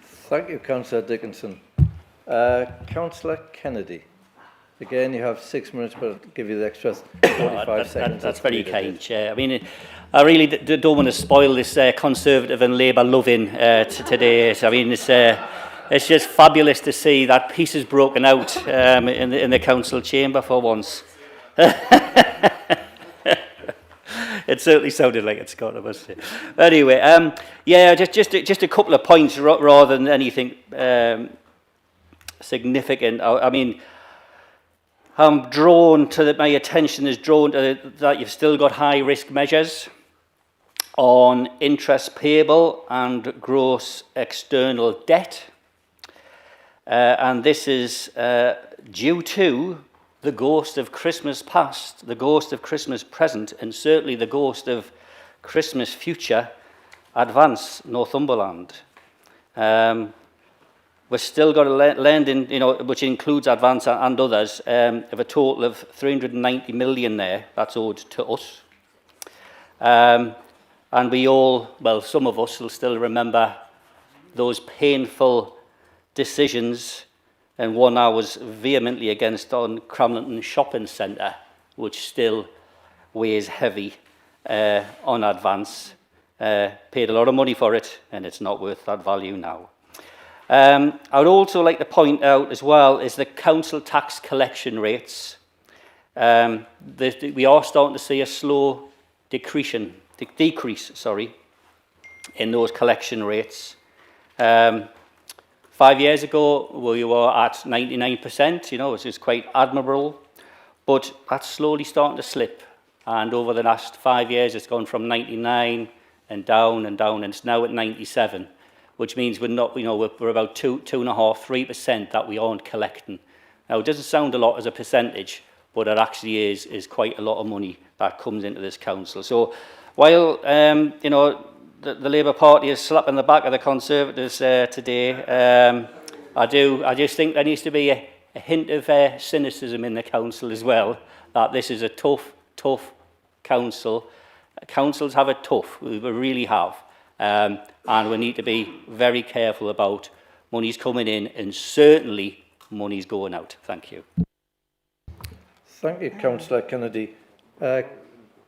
Thank you, Councillor Dickinson. Councillor Kennedy. Again, you have 6 minutes, but I'll give you the extra 45 seconds. That's very kind, Chair. I mean, I really don't want to spoil this Conservative and Labour loving today. I mean, it's just fabulous to see that peace has broken out in the council chamber for once. It certainly sounded like it, Scott, I must say. Anyway, yeah, just a couple of points rather than anything significant. I mean, I'm drawn to that. My attention is drawn to that you've still got high-risk measures on interest payable and gross external debt, and this is due to the ghost of Christmas past, the ghost of Christmas present, and certainly the ghost of Christmas future. Advance Northumberland. We've still got a lending, which includes Advance and others, of a total of 390 million there. That's owed to us. And we all, well, some of us will still remember those painful decisions, and one I was vehemently against on Cramlington Shopping Centre, which still weighs heavy on Advance. Paid a lot of money for it, and it's not worth that value now. I would also like to point out as well is the council tax collection rates. We are starting to see a slow decrease in those collection rates. 5 years ago, we were at 99%, which is quite admirable, but that's slowly starting to slip. And over the last 5 years, it's gone from 99 and down, and it's now at 97. Which means we're not, we're about 2.5–3% that we aren't collecting. Now, it doesn't sound a lot as a percentage, but it actually is quite a lot of money that comes into this council. So, while the Labour Party is slapping the back of the Conservatives today, I just think there needs to be hint of cynicism in the council as well, that this is a tough council. Councils have it tough, we really have. And we need to be very careful about money's coming in and certainly money's going out. Thank you. Thank you, Councillor Kennedy.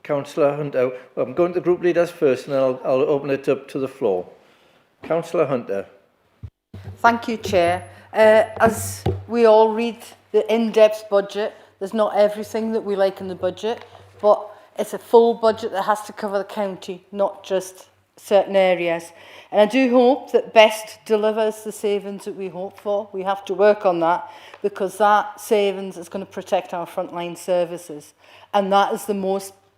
Councillor Hunter, I'm going to the group leaders first and then I'll open it up to the floor. Councillor Hunter. Thank you, Chair. As we all read the in-depth budget, there's not everything that we like in the budget, but it's a full budget that has to cover the county, not just certain areas. And I do hope that Best delivers the savings that we hope for. We have to work on that because that savings is going to protect our frontline services. And that is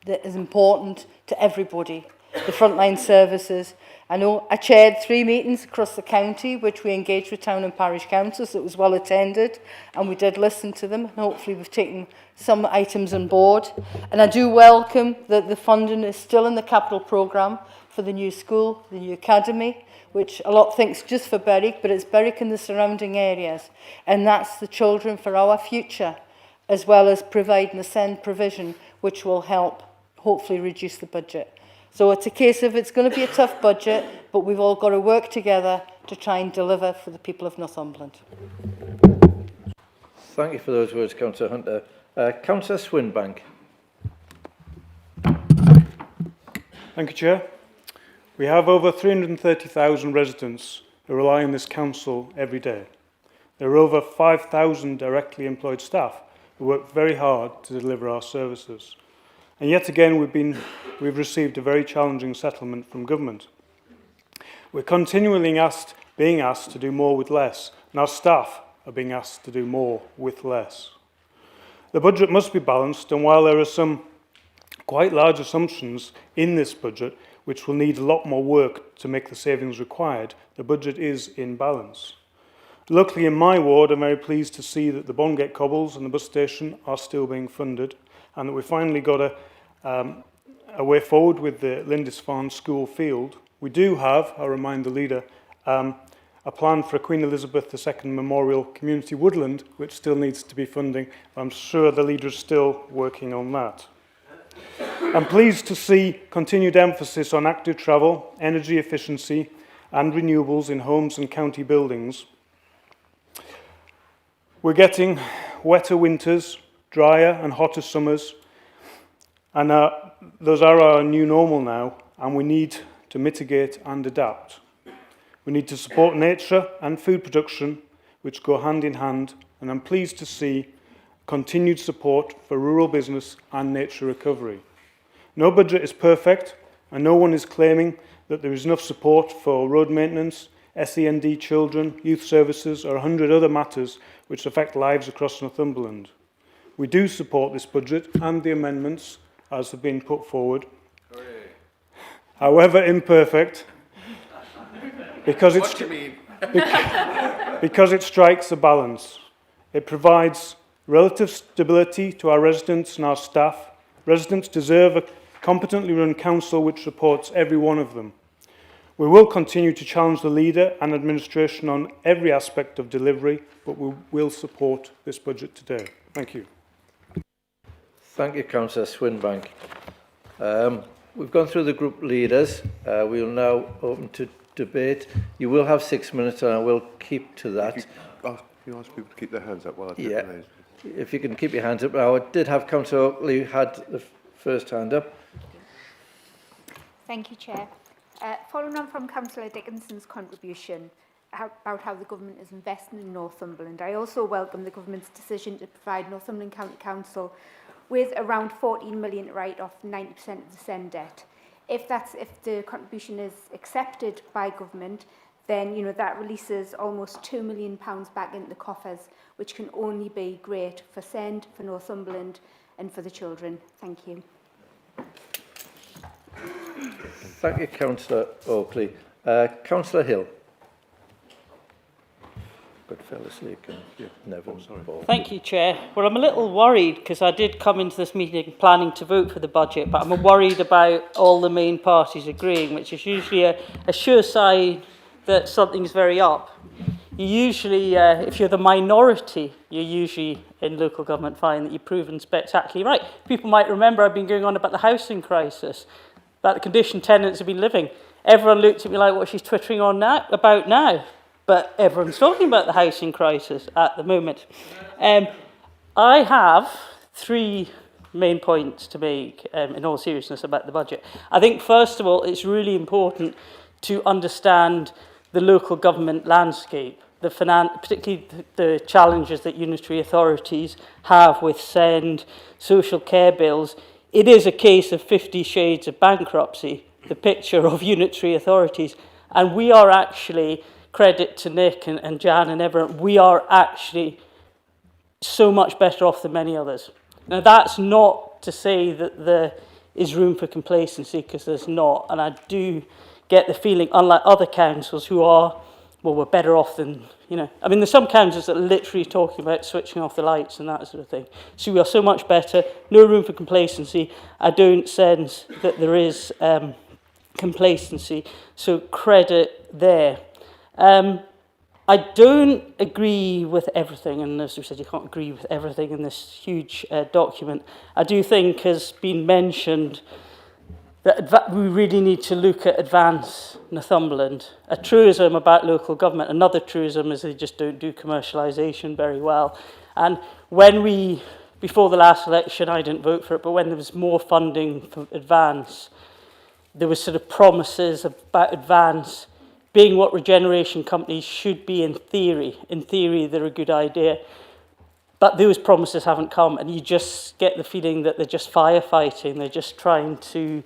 that is important to everybody, the frontline services. I know I chaired 3 meetings across the county, which we engaged with town and parish councils. It was well attended, and we did listen to them. And hopefully we've taken some items on board. And I do welcome that the funding is still in the capital programme for the new school, the new academy, which a lot thinks just for Berwick, but it's Berwick and the surrounding areas. And that's the children for our future, as well as providing the SEND provision, which will help hopefully reduce the budget. So it's a case of it's going to be a tough budget, but we've all got to work together to try and deliver for the people of Northumberland. Thank you for those words, Councillor Hunter. Councillor Swinbank. Thank you, Chair. We have over 330,000 residents who rely on this council every day. There are over 5,000 directly employed staff who work very hard to deliver our services. And yet again, we've received a very challenging settlement from government. We're continually being asked to do more with less, and our staff are being asked to do more with less. The budget must be balanced, and while there are some quite large assumptions in this budget, which will need a lot more work to make the savings required, the budget is in balance. Luckily, in my ward, I'm very pleased to see that the Bongate Cobbles and the bus station are still being funded, and that we finally got a way forward with the Lindisfarne School field. We do have, I'll remind the leader, a plan for a Queen Elizabeth II Memorial Community Woodland, which still needs to be funding. I'm sure the leader is still working on that. I'm pleased to see continued emphasis on active travel, energy efficiency and renewables in homes and county buildings. We're getting wetter winters, drier and hotter summers, and those are our new normal now, and we need to mitigate and adapt. We need to support nature and food production, which go hand in hand, and I'm pleased to see continued support for rural business and nature recovery. No budget is perfect, and no one is claiming that there is enough support for road maintenance, SEND children, youth services, or 100 other matters which affect lives across Northumberland. We do support this budget and the amendments as have been put forward. Hooray. However imperfect, because it strikes a balance. It provides relative stability to our residents and our staff. Residents deserve a competently run council which supports every one of them. We will continue to challenge the leader and administration on every aspect of delivery, but we will support this budget today. Thank you. Thank you, Councillor Swinbank. We've gone through the group leaders. We will now open to debate. You will have 6 minutes, and I will keep to that. You ask people to keep their hands up while I take Yeah, those. if you can keep your hands up. Now, I did have Councillor Oakley had the first hand up. Thank you, Chair. Following on from Councillor Dickinson's contribution about how the government is investing in Northumberland, I also welcome the government's decision to provide Northumberland County Council with around 14 million to write off 90% of the SEND debt. If the contribution is accepted by government, then that releases almost £2 million back into the coffers, which can only be great for SEND, for Northumberland, and for the children. Thank you. Thank you, Councillor Oakley. Councillor Hill. Good fell asleep. Never. Thank you, Chair. Well, I'm a little worried because I did come into this meeting planning to vote for the budget, but I'm worried about all the main parties agreeing, which is usually a sure sign that something's very up. you usually, if you're the minority, you're usually in local government find that you've proven spectacularly right. People might remember I've been going on about the housing crisis, about the condition tenants have been living. Everyone looked at me like, what she's twittering on about now. But everyone's talking about the housing crisis at the moment. I have 3 main points to make in all seriousness about the budget. I think, first of all, it's really important to understand the local government landscape, particularly the challenges that unitary authorities have with SEND, social care bills. It is a case of 50 shades of bankruptcy, the picture of unitary authorities. And we are actually, credit to Nick and Jan and everyone, we are actually so much better off than many others. Now, that's not to say that there is room for complacency, because there's not. And I do get the feeling, unlike other councils who are, well, we're better off than, you know. I mean, there's some councils that are literally talking about switching off the lights and that sort of thing. So we are so much better, no room for complacency. I don't sense that there is complacency, so credit there. I don't agree with everything, and as we said, you can't agree with everything in this huge document. I do think, as been mentioned, that we really need to look at Advance Northumberland. A truism about local government, another truism is they just don't do commercialisation very well. And when we, before the last election, I didn't vote for it, but when there was more funding for Advance, there was sort of promises about Advance being what regeneration companies should be in theory. In theory, they're a good idea. But those promises haven't come, and you just get the feeling that they're just firefighting. They're just trying to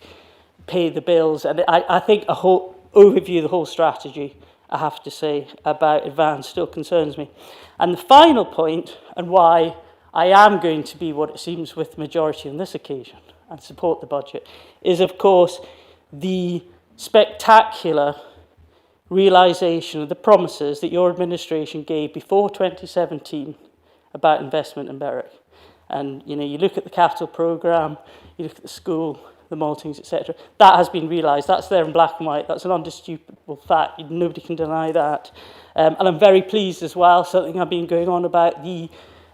pay the bills. And I think a whole overview of the whole strategy, I have to say, about Advance still concerns me. And the final point, and why I am going to be what it seems with the majority on this occasion and support the budget, is, of course, the spectacular realisation of the promises that your administration gave before 2017 about investment in Berwick. And, you know, you look at the capital programme, you look at the school, the maltings, etc. That has been realised. That's there in black and white. That's an undisputable fact. Nobody can deny that. And I'm very pleased as well, something I've been going on about, the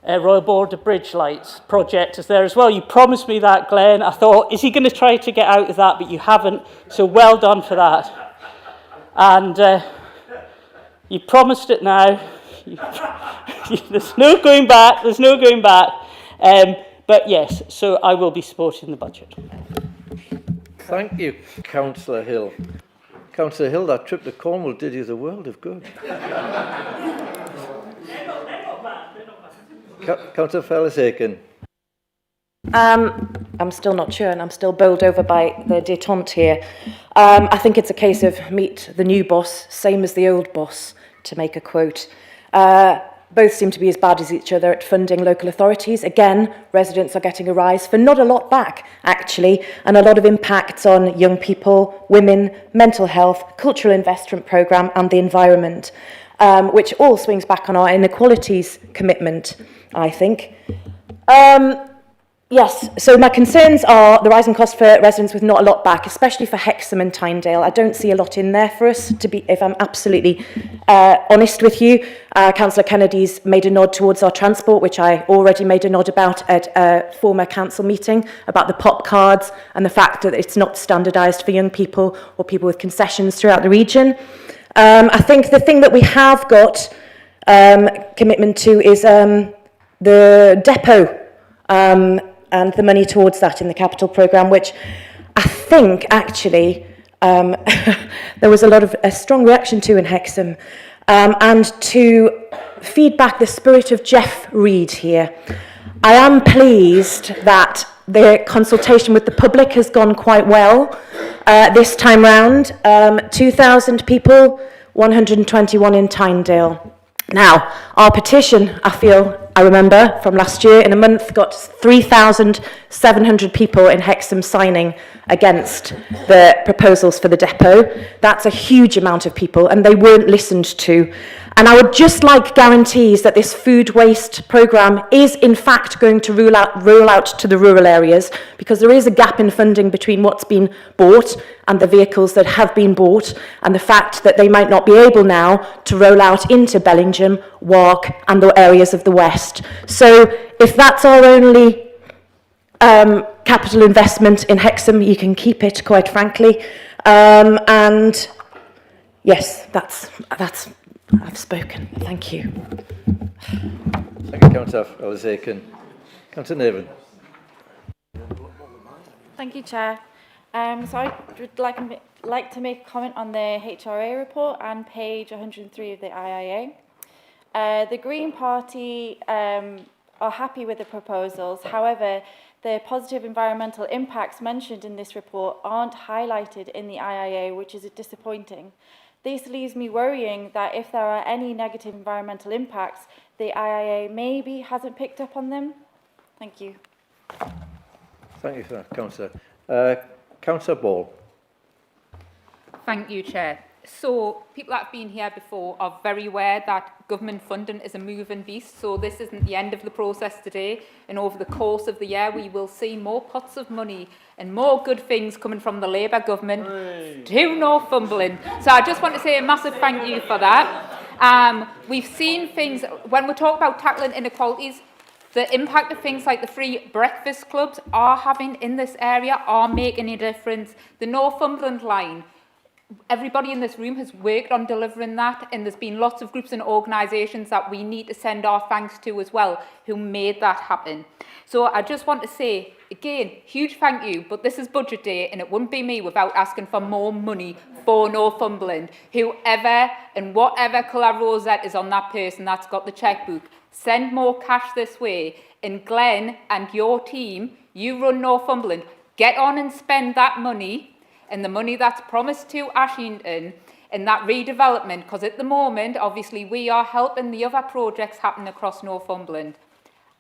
Royal Border Bridge Lights project is there as well. You promised me that, Glenn. I thought, is he going to try to get out of that? But you haven't. So well done for that. And you promised it now. There's no going back. There's no going back. But yes, so I will be supporting the budget. Thank you, Councillor Hill. Councillor Hill, that trip to Cornwall did you the world of good. Councillor Fellis-Aiken. I'm still not sure, and I'm still bowled over by the détente here. I think it's a case of meet the new boss, same as the old boss, to make a quote. Both seem to be as bad as each other at funding local authorities. Again, residents are getting a rise for not a lot back, actually, and a lot of impacts on young people, women, mental health, cultural investment programme and the environment, which all swings back on our inequalities commitment, I think. Yes, so my concerns are the rising cost for residents with not a lot back, especially for Hexham and Tynedale. I don't see a lot in there for us, to be, if I'm absolutely honest with you. Councillor Kennedy's made a nod towards our transport, which I already made a nod about at a former council meeting, about the POP cards and the fact that it's not standardised for young people or people with concessions throughout the region. I think the thing that we have got commitment to is the depot, and the money towards that in the capital programme, which I think actually there was a strong reaction to in Hexham. And to feed back the spirit of Jeff Reid here, I am pleased that the consultation with the public has gone quite well this time round. 2,000 people, 121 in Tynedale. Now, our petition, I remember from last year, in a month, got 3,700 people in Hexham signing against the proposals for the depot. That's a huge amount of people, and they weren't listened to. And I would just like guarantees that this food waste programme is in fact going to roll out to the rural areas, because there is a gap in funding between what's been bought and the vehicles that have been bought, and the fact that they might not be able now to roll out into Bellingham, Wark and the areas of the West. So if that's our only capital investment in Hexham, you can keep it, quite frankly. And yes, that's I've spoken. Thank you. Thank you, Councillor Alizakin. Councillor Niven. Thank you, Chair. So I would like to make a comment on the HRA report and page 103 of the IIA. The Green Party are happy with the proposals. However, the positive environmental impacts mentioned in this report aren't highlighted in the IIA, which is disappointing. This leaves me worrying that if there are any negative environmental impacts, the IIA maybe hasn't picked up on them. Thank you. Thank you for that, Councillor. Councillor Ball. Thank you, Chair. So, people that have been here before are very aware that government funding is a moving beast, so this isn't the end of the process today, and over the course of the year we will see more pots of money and more good things coming from the Labour government to Northumberland. So I just want to say a massive thank you for that. We've seen things, when we talk about tackling inequalities, the impact of things like the free breakfast clubs are having in this area are making a difference. The Northumberland line, everybody in this room has worked on delivering that, and there's been lots of groups and organisations that we need to send our thanks to as well who made that happen. So I just want to say, again, huge thank you, but this is budget day and it wouldn't be me without asking for more money for Northumberland. Whoever and whatever colour rosette is on that person that's got the chequebook, send more cash this way. And Glenn and your team, you run Northumberland, get on and spend that money and the money that's promised to Ashington in that redevelopment, because at the moment, obviously, we are helping the other projects happen across Northumberland.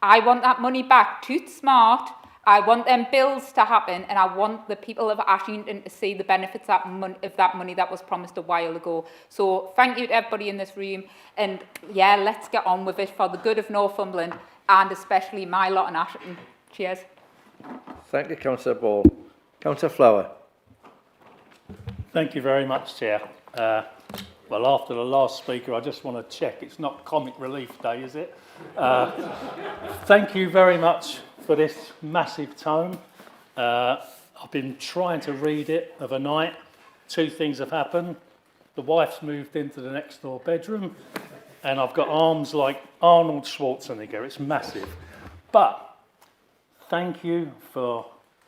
I want that money back, toot smart. I want them bills to happen, and I want the people of Ashington to see the benefits of that money that was promised a while ago. So thank you to everybody in this room, and yeah, let's get on with it for the good of Northumberland, and especially my lot in Ashington. Cheers. Thank you, Councillor Ball. Councillor Flower. Thank you very much, Chair. Well, after the last speaker, I just want to check it's not Comic Relief Day, is it? Thank you very much for this massive tome. I've been trying to read it overnight. Two things have happened. The wife's moved into the next door bedroom, and I've got arms like Arnold Schwarzenegger. It's massive. But thank you for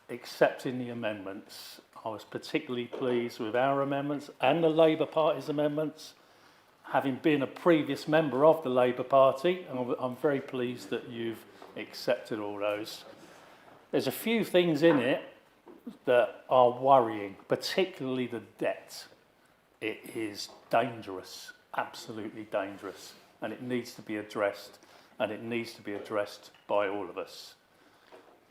accepting the amendments. I was particularly pleased with our amendments and the Labour Party's amendments. Having been a previous member of the Labour Party, I'm very pleased that you've accepted all those. There's a few things in it that are worrying, particularly the debt. It is dangerous, absolutely dangerous, and it needs to be addressed, and it needs to be addressed by all of us.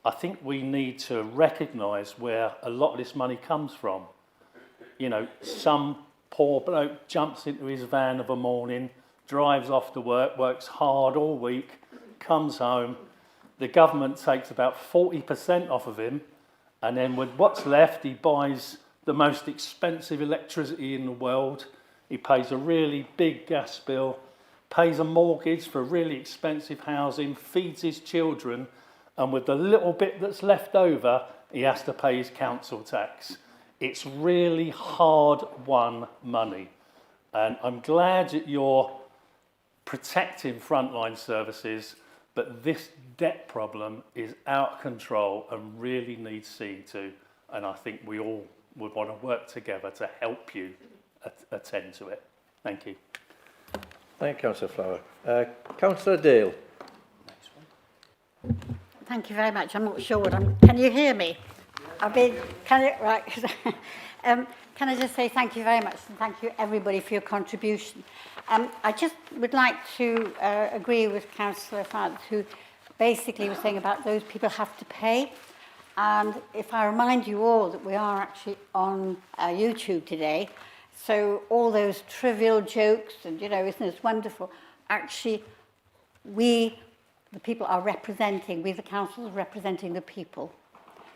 I think we need to recognise where a lot of this money comes from. You know, some poor bloke jumps into his van of a morning, drives off to work, works hard all week, comes home. The government takes about 40% off of him, and then with what's left, he buys the most expensive electricity in the world. He pays a really big gas bill, pays a mortgage for really expensive housing, feeds his children, and with the little bit that's left over, he has to pay his council tax. It's really hard-won money. And I'm glad that you're protecting frontline services, but this debt problem is out of control and really needs seeing to. And I think we all would want to work together to help you attend to it. Thank you. Thank you, Councillor Flower. Councillor Dale. Thank you very much. I'm not sure what can you hear me? Can I just say thank you very much, and thank you everybody for your contribution. I just would like to agree with Councillor Fad, who basically was saying about those people have to pay. And if I remind you all that we are actually on YouTube today, So all those trivial jokes and, you know, isn't this wonderful? Actually, we, the people are representing, we the council are representing the people.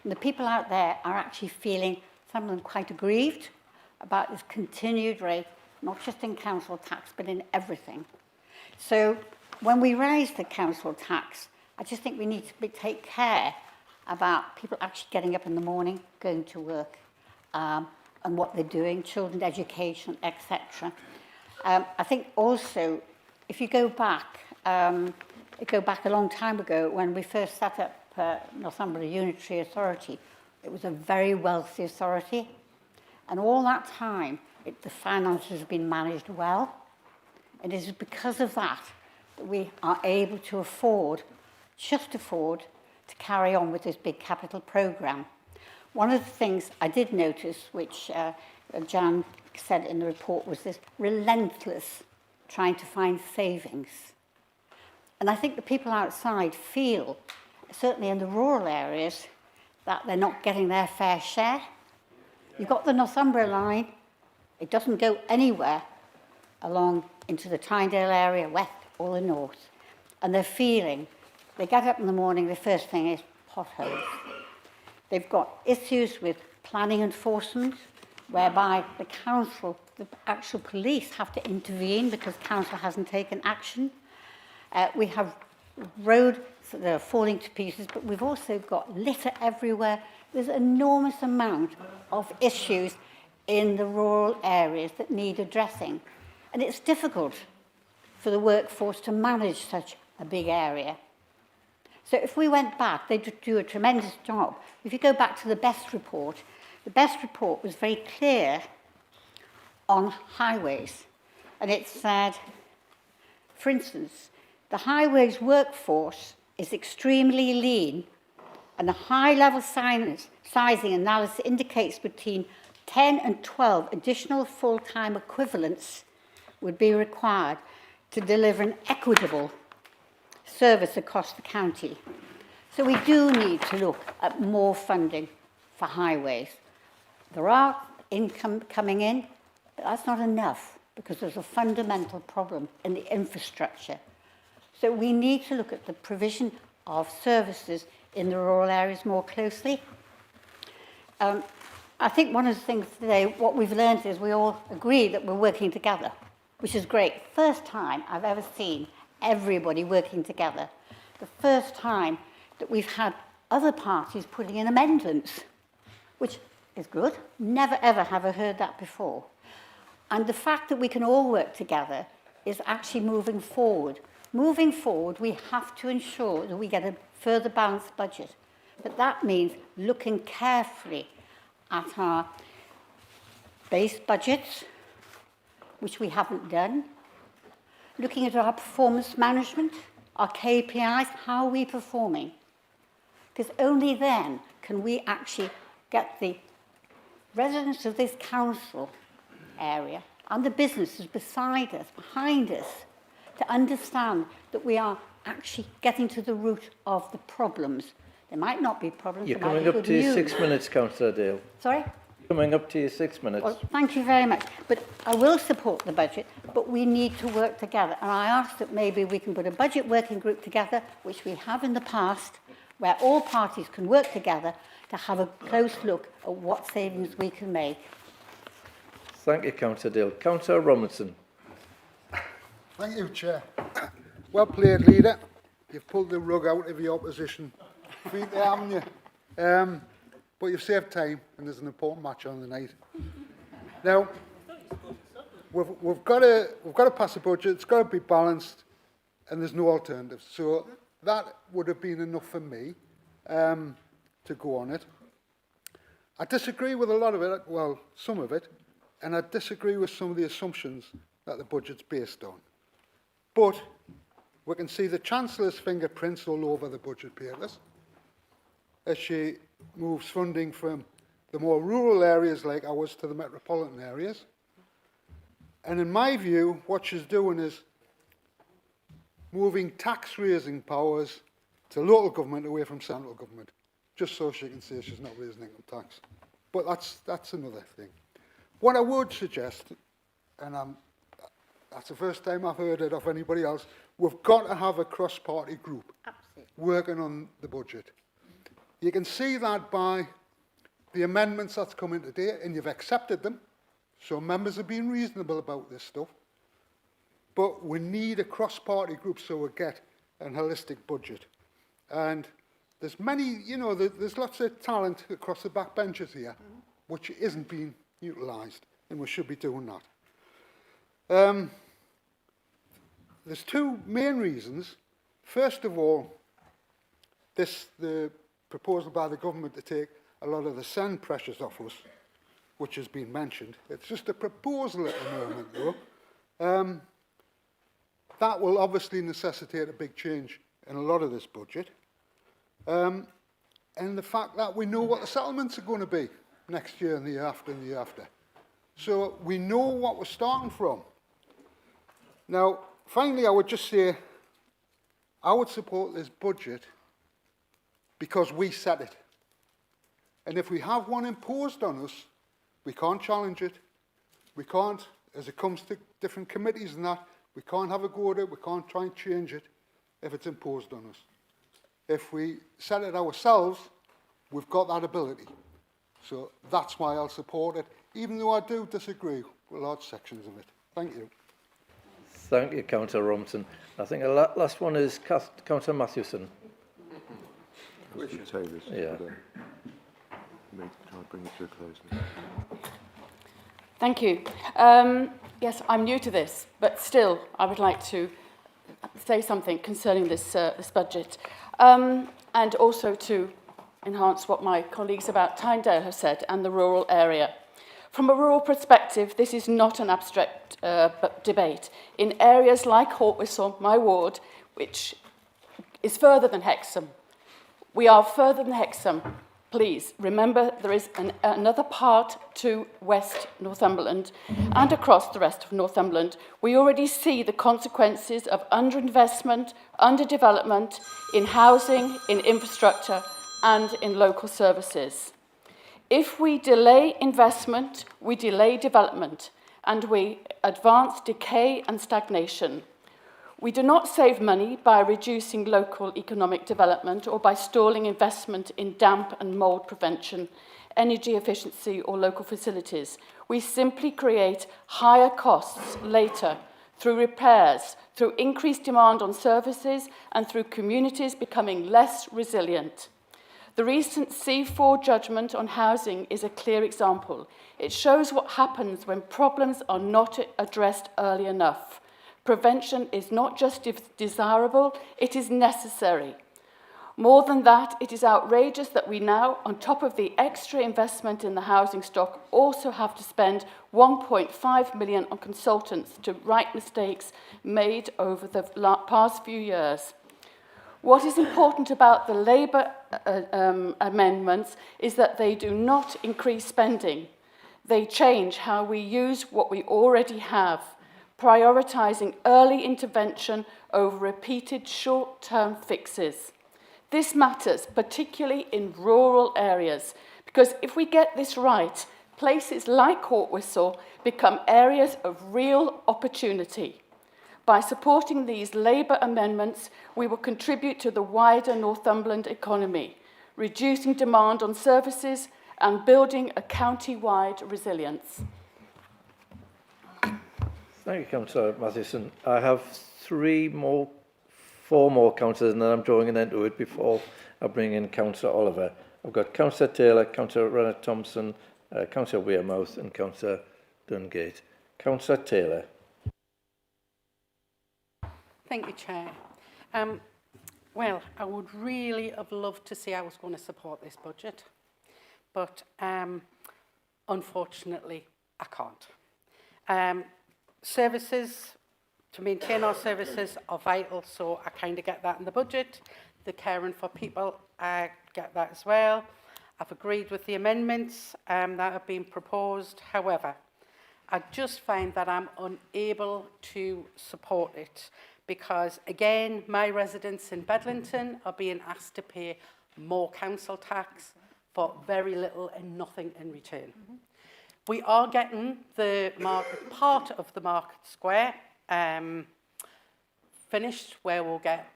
And the people out there are actually feeling, some of them quite aggrieved about this continued rate, not just in council tax, but in everything. So when we raise the council tax, I just think we need to take care about people actually getting up in the morning, going to work, and what they're doing, children's education, etc. I think also, if you go back a long time ago when we first set up Northumberland Unitary Authority, it was a very wealthy authority. And all that time, the finances have been managed well. It is because of that that we are able to afford to carry on with this big capital programme. One of the things I did notice, which Jan said in the report, was this relentless trying to find savings. And I think the people outside feel, certainly in the rural areas, that they're not getting their fair share. You've got the Northumberland line. It doesn't go anywhere along into the Tynedale area, west or the north. And they're feeling, they get up in the morning, the first thing is potholes. They've got issues with planning enforcement, whereby the council, the actual police have to intervene because council hasn't taken action. We have roads that are falling to pieces, but we've also got litter everywhere. There's an enormous amount of issues in the rural areas that need addressing. And it's difficult for the workforce to manage such a big area. So if we went back, they'd do a tremendous job. If you go back to the BEST report, the BEST report was very clear on highways. And it said, for instance, the highways workforce is extremely lean, and a high-level sizing analysis indicates between 10 and 12 additional full-time equivalents would be required to deliver an equitable service across the county. So we do need to look at more funding for highways. There are income coming in, but that's not enough because there's a fundamental problem in the infrastructure. So we need to look at the provision of services in the rural areas more closely. I think one of the things today, what we've learned is we all agree that we're working together, which is great. First time I've ever seen everybody working together. The first time that we've had other parties putting in amendments, which is good. Never ever have I heard that before. And the fact that we can all work together is actually moving forward. Moving forward, we have to ensure that we get a further balanced budget. But that means looking carefully at our base budgets, which we haven't done, looking at our performance management, our KPIs, how are we performing? Because only then can we actually get the residents of this council area and the businesses beside us, behind us, to understand that we are actually getting to the root of the problems. There might not be problems. You're there might coming be up good to your news. 6 minutes, Councillor Dale. Sorry? Coming up to your 6 minutes. Well, thank you very much. But I will support the budget, but we need to work together. And I ask that maybe we can put a budget working group together, which we have in the past, where all parties can work together to have a close look at what savings we can make. Thank you, Councillor Dale. Councillor Robinson. Thank you, Chair. Well played, leader. You've pulled the rug out of the opposition feet there, haven't you? But you've saved time, and there's an important match on the night. Now, we've got to pass a budget. It's got to be balanced, and there's no alternatives. So that would have been enough for me to go on it. I disagree with a lot of it, well, some of it, and I disagree with some of the assumptions that the budget's based on. But we can see the Chancellor's fingerprints all over the budget papers as she moves funding from the more rural areas like ours to the metropolitan areas. And in my view, what she's doing is moving tax-raising powers to local government away from central government, just so she can say she's not raising income tax. But that's another thing. What I would suggest, and that's the first time I've heard it of anybody else, we've got to have a cross-party group working on the budget. You can see that by the amendments that's come in today, and you've accepted them. So members have been reasonable about this stuff. But we need a cross-party group so we get an holistic budget. And there's many, you know, there's lots of talent across the backbenches here, which isn't being utilised, and we should be doing that. There's two main reasons. First of all, the proposal by the government to take a lot of the send pressures off us, which has been mentioned. It's just a proposal at the moment, though. That will obviously necessitate a big change in a lot of this budget. And the fact that we know what the settlements are going to be next year and the year after and the year after. So we know what we're starting from. Now, finally, I would just say I would support this budget because we set it. And if we have one imposed on us, we can't challenge it. We can't, as it comes to different committees and that, we can't have a go at it, we can't try and change it if it's imposed on us. If we set it ourselves, we've got that ability. So that's why I'll support it, even though I do disagree with large sections of it. Thank you. Thank you, Councillor Robinson. I think the last one is Councillor Mathewson. We should say this. Yeah. Try and bring it to a close now. Thank you. Yes, I'm new to this, but still, I would like to say something concerning this budget, and also to enhance what my colleagues about Tynedale have said and the rural area. From a rural perspective, this is not an abstract debate. In areas like Hawtwhistle, my ward, which is further than Hexham, we are further than Hexham. Please remember there is another part to West Northumberland and across the rest of Northumberland. We already see the consequences of underinvestment, underdevelopment in housing, in infrastructure and in local services. If we delay investment, we delay development and we advance decay and stagnation. We do not save money by reducing local economic development or by stalling investment in damp and mould prevention, energy efficiency or local facilities. We simply create higher costs later through repairs, through increased demand on services and through communities becoming less resilient. The recent C4 judgment on housing is a clear example. It shows what happens when problems are not addressed early enough. Prevention is not just desirable, it is necessary. More than that, it is outrageous that we now, on top of the extra investment in the housing stock, also have to spend 1.5 million on consultants to right mistakes made over the past few years. What is important about the Labour amendments is that they do not increase spending. They change how we use what we already have, prioritising early intervention over repeated short-term fixes. This matters, particularly in rural areas, because if we get this right, places like Hawtwhistle become areas of real opportunity. By supporting these Labour amendments, we will contribute to the wider Northumberland economy, reducing demand on services and building a county-wide resilience. Thank you, Councillor Mathewson. I have four more councillors, and then I'm drawing an end to it before I bring in Councillor Oliver. I've got Councillor Taylor, Councillor Renner-Thompson, Councillor Wearmouth and Councillor Dungate. Councillor Taylor. Thank you, Chair. Well, I would really have loved to see I was going to support this budget, but unfortunately, I can't. Services, to maintain our services are vital, so I kind of get that in the budget. The caring for people, I get that as well. I've agreed with the amendments that have been proposed. However, I just find that I'm unable to support it because, again, my residents in Bedlington are being asked to pay more council tax for very little and nothing in return. We are getting the part of the Market Square finished, where we'll get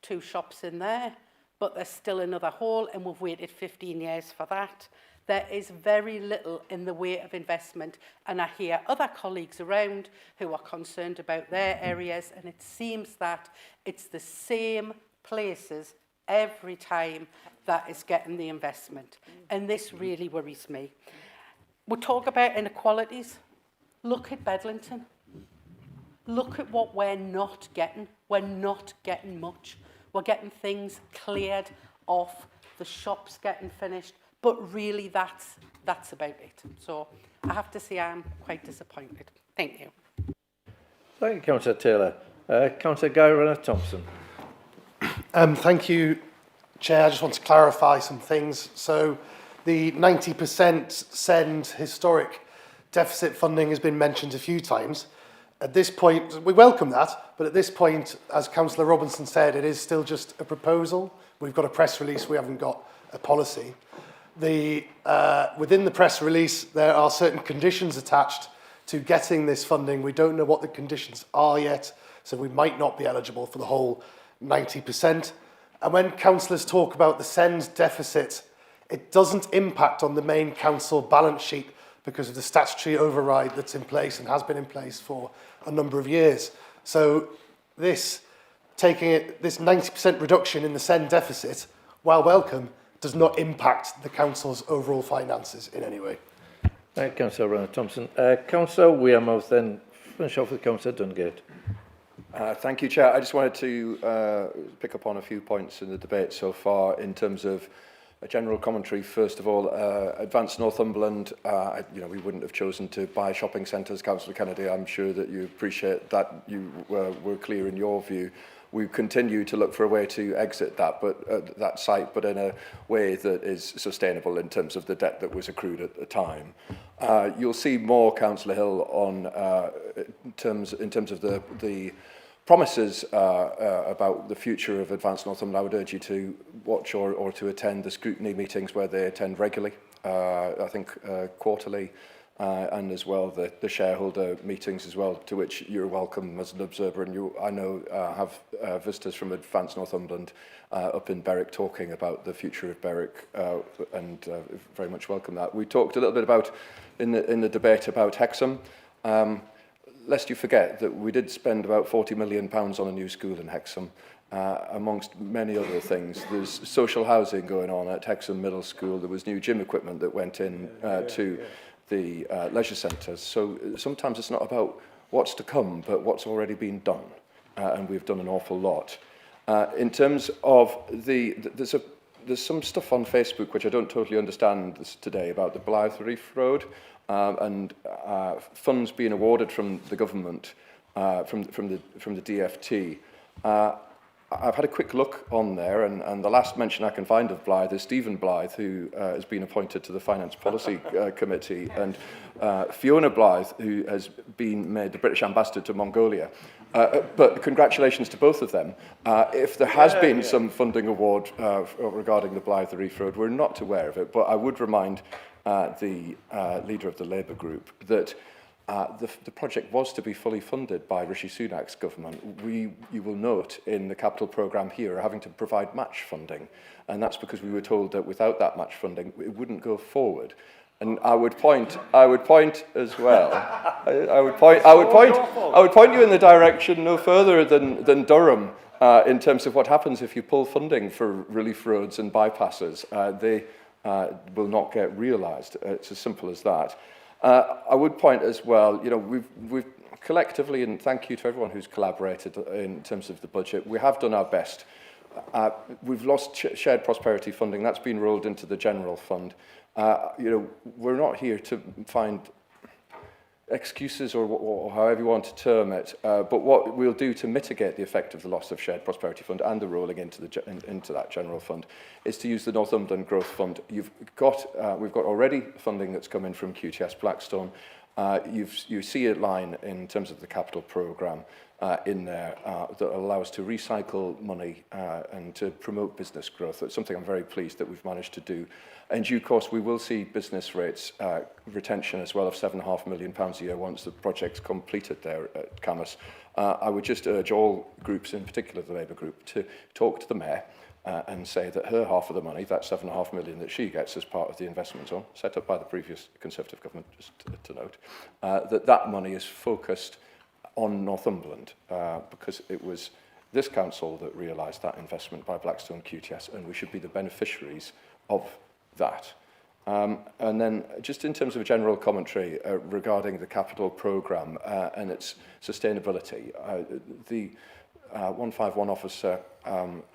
2 shops in there, but there's still another hall, and we've waited 15 years for that. There is very little in the way of investment, and I hear other colleagues around who are concerned about their areas, and it seems that it's the same places every time that is getting the investment, and this really worries me. We talk about inequalities. Look at Bedlington. Look at what we're not getting. We're not getting much. We're getting things cleared off, the shops getting finished, but really that's about it. So I have to say I'm quite disappointed. Thank you. Thank you, Councillor Taylor. Councillor Guy Runner-Thompson. Thank you, Chair. I just want to clarify some things. So the 90% SEND historic deficit funding has been mentioned a few times. At this point, we welcome that, but at this point, as Councillor Robinson said, it is still just a proposal. We've got a press release, we haven't got a policy. Within the press release, there are certain conditions attached to getting this funding. We don't know what the conditions are yet, so we might not be eligible for the whole 90%. And when councillors talk about the SEND deficit, it doesn't impact on the main council balance sheet because of the statutory override that's in place and has been in place for a number of years. So this 90% reduction in the SEND deficit, while welcome, does not impact the council's overall finances in any way. Thank you, Councillor Runner-Thompson. Councillor Wearmouth, then finish off with Councillor Dungate. Thank you, Chair. I just wanted to pick up on a few points in the debate so far in terms of a general commentary. First of all, Advanced Northumberland, we wouldn't have chosen to buy shopping centres, Councillor Kennedy. I'm sure that you appreciate that you were clear in your view. We continue to look for a way to exit that, that site, but in a way that is sustainable in terms of the debt that was accrued at the time. You'll see more, Councillor Hill, on in terms of the promises about the future of Advanced Northumberland. I would urge you to watch or to attend the scrutiny meetings where they attend regularly, I think quarterly, and as well the shareholder meetings as well, to which you're welcome as an observer. And you, I know, have visitors from Advanced Northumberland up in Berwick talking about the future of Berwick, and very much welcome that. We talked a little bit about, in the debate about Hexham, lest you forget that we did spend about £40 million on a new school in Hexham, amongst many other things. There's social housing going on at Hexham Middle School. There was new gym equipment that went in to the leisure centres. So sometimes it's not about what's to come, but what's already been done, and we've done an awful lot. In terms of there's some stuff on Facebook which I don't totally understand today about the Blythe Reef Road, and funds being awarded from the government, from the DFT. I've had a quick look on there, and the last mention I can find of Blythe is Stephen Blythe, who has been appointed to the Finance Policy Committee, and Fiona Blythe, who has been made the British Ambassador to Mongolia. But congratulations to both of them. If there has been some funding award regarding the Blythe Reef Road, we're not aware of it, but I would remind the leader of the Labour group that the project was to be fully funded by Rishi Sunak's government. You will note in the capital programme here are having to provide match funding, and that's because we were told that without that match funding it wouldn't go forward. And I would point as well. I would point you in the direction no further than Durham in terms of what happens if you pull funding for relief roads and bypasses. They will not get realised. It's as simple as that. I would point as well, we've collectively, and thank you to everyone who's collaborated in terms of the budget, we have done our best. We've lost shared prosperity funding. That's been rolled into the general fund. We're not here to find excuses or however you want to term it, but what we'll do to mitigate the effect of the loss of shared prosperity fund and the rolling into that general fund is to use the Northumberland Growth Fund. We've got already funding that's come in from QTS Blackstone. You see a line in terms of the capital programme in there that allows to recycle money and to promote business growth. That's something I'm very pleased that we've managed to do. In due course, we will see business rates retention as well of £7.5 million a year once the project's completed there at Camas. I would just urge all groups, in particular the Labour group, to talk to the Mayor and say that her half of the money, that £7.5 million that she gets as part of the investment zone, set up by the previous Conservative government, just to note, that money is focused on Northumberland, because it was this council that realised that investment by Blackstone QTS, and we should be the beneficiaries of that. And then just in terms of a general commentary regarding the capital programme and its sustainability, the 151 officer,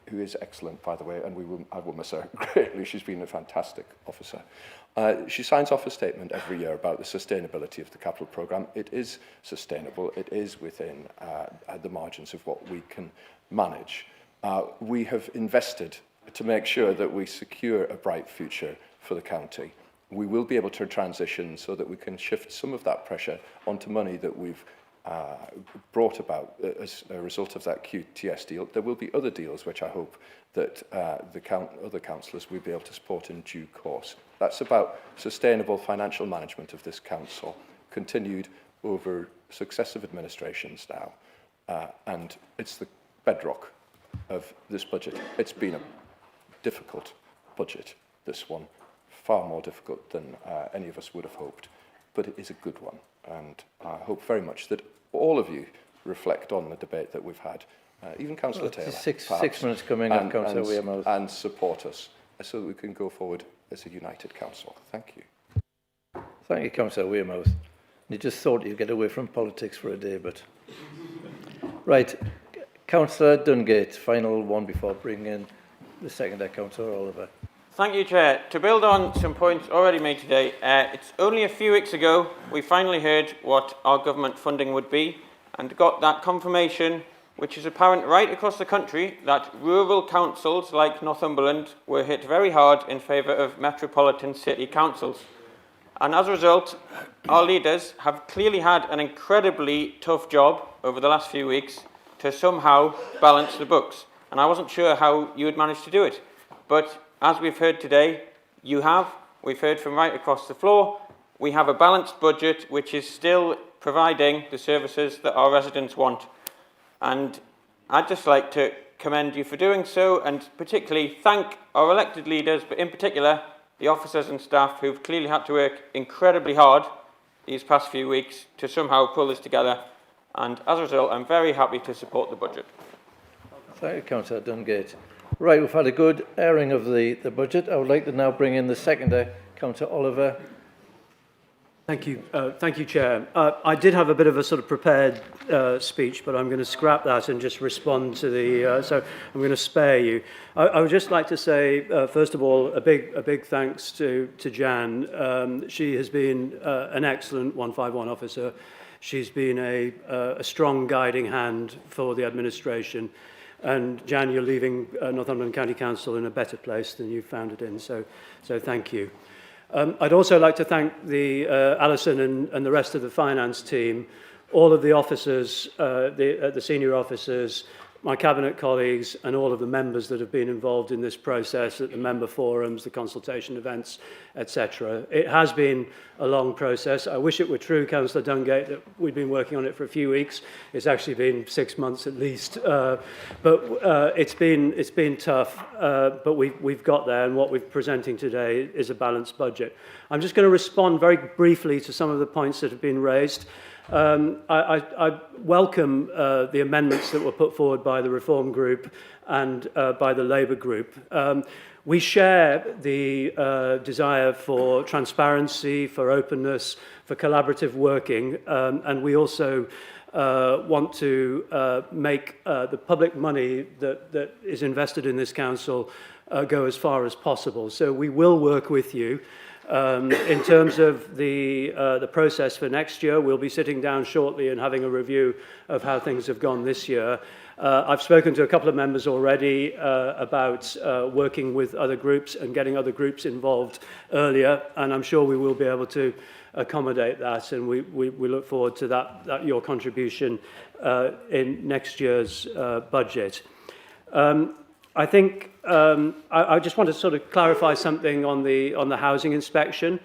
who is excellent, by the way, and I will miss her greatly. She's been a fantastic officer. She signs off a statement every year about the sustainability of the capital programme. It is sustainable. It is within the margins of what we can manage. We have invested to make sure that we secure a bright future for the county. We will be able to transition so that we can shift some of that pressure onto money that we've brought about as a result of that QTS deal. There will be other deals which I hope that other councillors will be able to support in due course. That's about sustainable financial management of this council, continued over successive administrations now, and it's the bedrock of this budget. It's been a difficult budget, this one, far more difficult than any of us would have hoped, but it is a good one, and I hope very much that all of you reflect on the debate that we've had, even Councillor Taylor, six minutes coming up, Councillor Wearmouth, and support us so that we can go forward as a united council. Thank you. Thank you, Councillor Wearmouth. You just thought you'd get away from politics for a day, but... Right, Councillor Dungate, final one before bringing in the seconder, Councillor Oliver. Thank you, Chair. To build on some points already made today, it's only a few weeks ago we finally heard what our government funding would be and got that confirmation, which is apparent right across the country, that rural councils like Northumberland were hit very hard in favour of metropolitan city councils. And as a result, our leaders have clearly had an incredibly tough job over the last few weeks to somehow balance the books. And I wasn't sure how you would manage to do it. But as we've heard today, you have. We've heard from right across the floor. We have a balanced budget which is still providing the services that our residents want. And I'd just like to commend you for doing so, and particularly thank our elected leaders, but in particular the officers and staff who've clearly had to work incredibly hard these past few weeks to somehow pull this together. And as a result, I'm very happy to support the budget. Thank you, Councillor Dungate. Right, we've had a good airing of the budget. I would like to now bring in the seconder, Councillor Oliver. Thank you, Chair. I did have a bit of a sort of prepared speech, but I'm going to scrap that and just respond to the. So I'm going to spare you. I would just like to say, first of all, a big thanks to Jan. She has been an excellent 151 officer. She's been a strong guiding hand for the administration. And Jan, you're leaving Northumberland County Council in a better place than you found it in. So thank you. I'd also like to thank Alison and the rest of the finance team, all of the officers, the senior officers, my cabinet colleagues, and all of the members that have been involved in this process at the member forums, the consultation events, etc. It has been a long process. I wish it were true, Councillor Dungate, that we'd been working on it for a few weeks. It's actually been 6 months at least, but it's been tough. But we've got there, and what we're presenting today is a balanced budget. I'm just going to respond very briefly to some of the points that have been raised. I welcome the amendments that were put forward by the Reform Group and by the Labour Group. We share the desire for transparency, for openness, for collaborative working, and we also want to make the public money that is invested in this council go as far as possible. So we will work with you. In terms of the process for next year, we'll be sitting down shortly and having a review of how things have gone this year. I've spoken to a couple of members already about working with other groups and getting other groups involved earlier, and I'm sure we will be able to accommodate that, and we look forward to that your contribution in next year's budget. I think I just want to sort of clarify something on the housing inspection.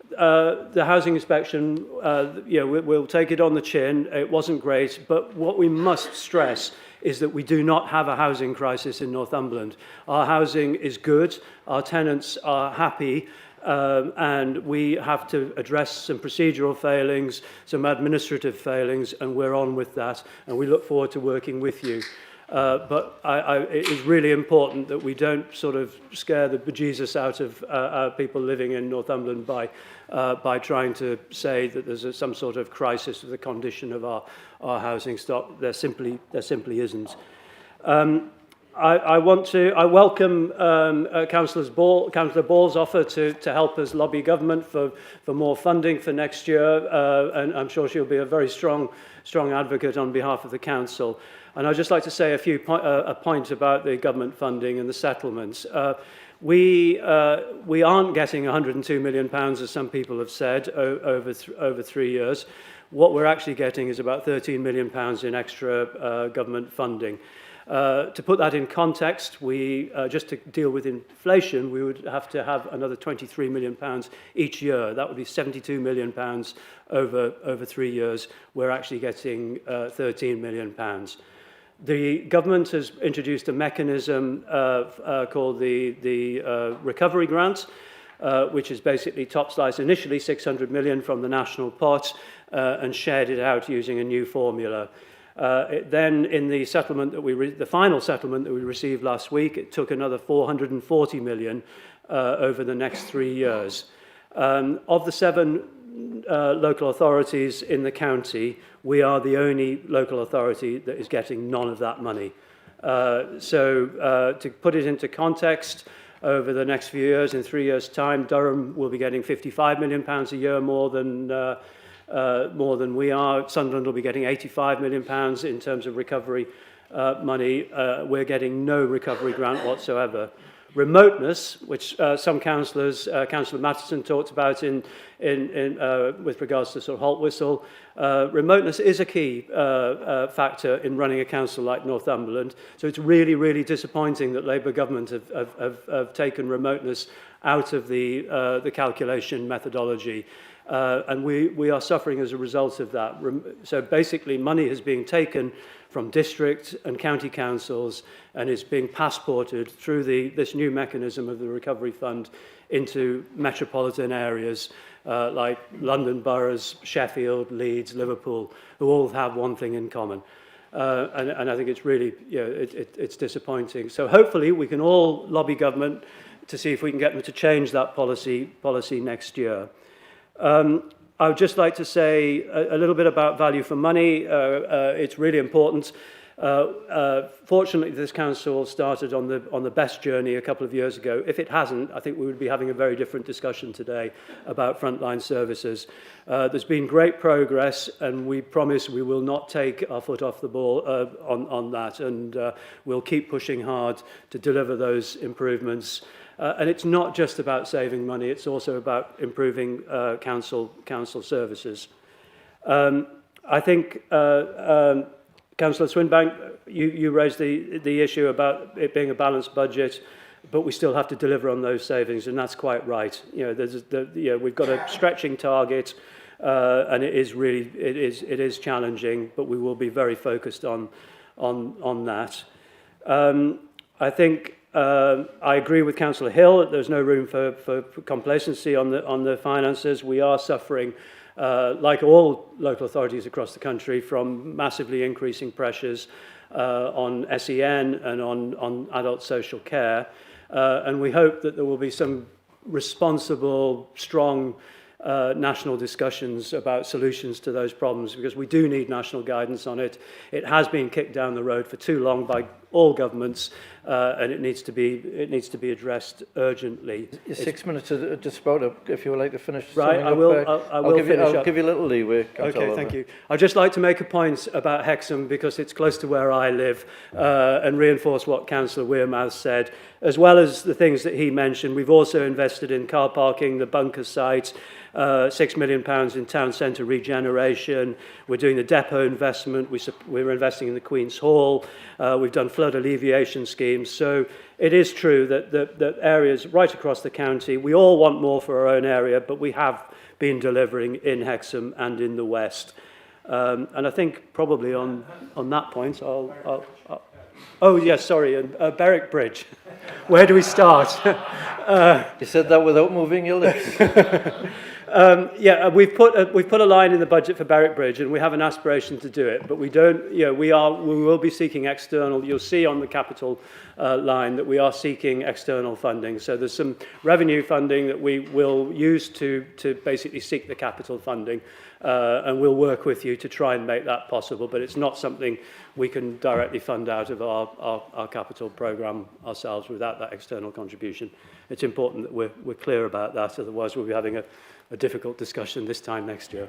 The housing inspection, we'll take it on the chin. It wasn't great, but what we must stress is that we do not have a housing crisis in Northumberland. Our housing is good, our tenants are happy, and we have to address some procedural failings, some administrative failings, and we're on with that, and we look forward to working with you. But it is really important that we don't sort of scare the bejesus out of people living in Northumberland by trying to say that there's some sort of crisis of the condition of our housing stock. There simply isn't. I welcome Councillor Ball's offer to help us lobby government for more funding for next year, and I'm sure she'll be a very strong advocate on behalf of the council. And I'd just like to say a point about the government funding and the settlements. We aren't getting £102 million, as some people have said, over 3 years. What we're actually getting is about £13 million in extra government funding. To put that in context, just to deal with inflation, we would have to have another £23 million each year. That would be £72 million over 3 years. We're actually getting £13 million. The government has introduced a mechanism called the recovery grant, which is basically top-sliced initially 600 million from the national pot and shared it out using a new formula. Then in the settlement that the final settlement that we received last week, it took another 440 million over the next 3 years. Of the 7 local authorities in the county, we are the only local authority that is getting none of that money. To put it into context, over the next few years, in 3 years' time, Durham will be getting £55 million a year more than we are. Sunderland will be getting £85 million in terms of recovery money. We're getting no recovery grant whatsoever. Remoteness, which some councillors, Councillor Matheson talked about with regards to sort of halt whistle, remoteness is a key factor in running a council like Northumberland. So it's really, really disappointing that Labour government have taken remoteness out of the calculation methodology. And we are suffering as a result of that. So basically money is being taken from district and county councils and is being passported through this new mechanism of the recovery fund into metropolitan areas like London boroughs, Sheffield, Leeds, Liverpool, who all have one thing in common. And I think it's really, it's disappointing. So hopefully we can all lobby government to see if we can get them to change that policy next year. I would just like to say a little bit about value for money. It's really important. Fortunately, this council started on the best journey a couple of years ago. If it hasn't, I think we would be having a very different discussion today about frontline services. There's been great progress, and we promise we will not take our foot off the ball on that, and we'll keep pushing hard to deliver those improvements. And it's not just about saving money, it's also about improving council services. I think, Councillor Swinbank, you raised the issue about it being a balanced budget, but we still have to deliver on those savings, and that's quite right. We've got a stretching target, and it is challenging, but we will be very focused on that. I think I agree with Councillor Hill that there's no room for complacency on the finances. We are suffering, like all local authorities across the country, from massively increasing pressures on SEN and on adult social care. And we hope that there will be some responsible, strong national discussions about solutions to those problems, because we do need national guidance on it. It has been kicked down the road for too long by all governments, and it needs to be addressed urgently. Your 6 minutes are just about up. If you would like to finish. Right, summing I up, will. I'll finish up. I'll give you a little leeway. Councillor Okay, thank Oliver. you. I'd just like to make a point about Hexham because it's close to where I live, and reinforce what Councillor Wearmouth said. As well as the things that he mentioned, we've also invested in car parking, the bunker site, £6 million in town centre regeneration. We're doing the depot investment. We're investing in the Queen's Hall. We've done flood alleviation schemes. So it is true that areas right across the county, we all want more for our own area, but we have been delivering in Hexham and in the West. And I think probably on that point, oh, yes, sorry, and Berwick Bridge. Where do we start? You said that without moving your lips. Yeah, we've put a line in the budget for Berwick Bridge, and we have an aspiration to do it, but we don't. You know, we will be seeking external. You'll see on the capital line that we are seeking external funding. So there's some revenue funding that we will use to basically seek the capital funding, and we'll work with you to try and make that possible. But it's not something we can directly fund out of our capital programme ourselves without that external contribution. It's important that we're clear about that, otherwise we'll be having a difficult discussion this time next year.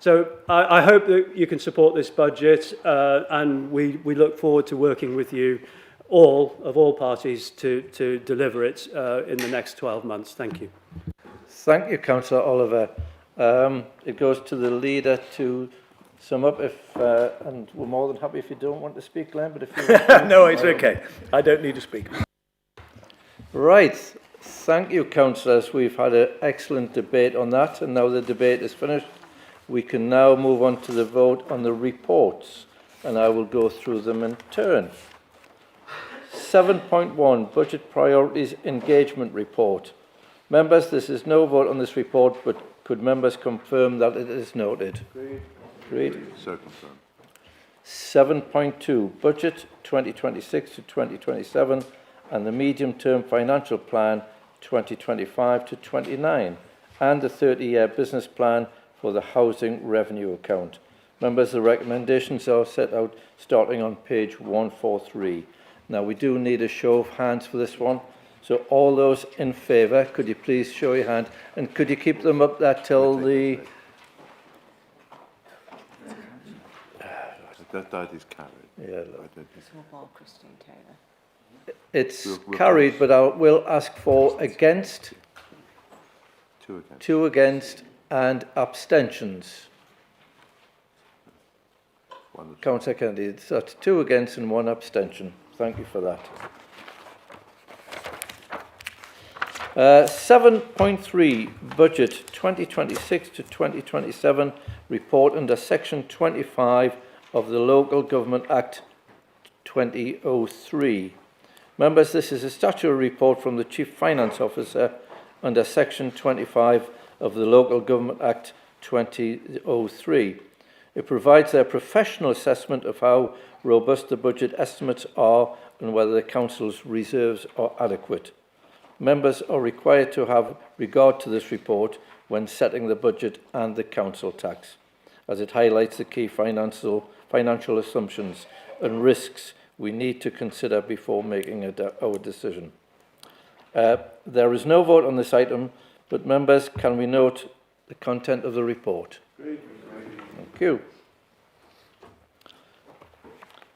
So I hope that you can support this budget, and we look forward to working with you all parties to deliver it in the next 12 months. Thank you. Thank you, Councillor Oliver. It goes to the leader to sum up, and we're more than happy if you don't want to speak, Glenn, but if you... No, it's okay. I don't need to speak. Right. Thank you, councillors. We've had an excellent debate on that, and now the debate is finished. We can now move on to the vote on the reports, and I will go through them in turn. 7.1, Budget Priorities Engagement Report. Members, this is no vote on this report, but could members confirm that it is noted? Agreed. So confirmed. 7.2, Budget 2026 to 2027 and the Medium-Term Financial Plan 2025 to 29 and the 30-year business plan for the Housing Revenue Account. Members, the recommendations are set out starting on page 143. Now, we do need a show of hands for this one. So all those in favour, could you please show your hand? And could you keep them up there till the... That is carried. Yeah, Christine Taylor. it's carried, but I will ask for against, 2 against, 2 against and abstentions. Councillor Kennedy, so that's 2 against and 1 abstention. Thank you for that. 7.3 Budget 2026 to 2027 report under Section 25 of the Local Government Act 2003. Members, this is a statutory report from the Chief Finance Officer under Section 25 of the Local Government Act 2003. It provides their professional assessment of how robust the budget estimates are and whether the Council's reserves are adequate. Members are required to have regard to this report when setting the budget and the council tax, as it highlights the key financial assumptions and risks we need to consider before making our decision. There is no vote on this item, but members, can we note the content of the report? Thank you.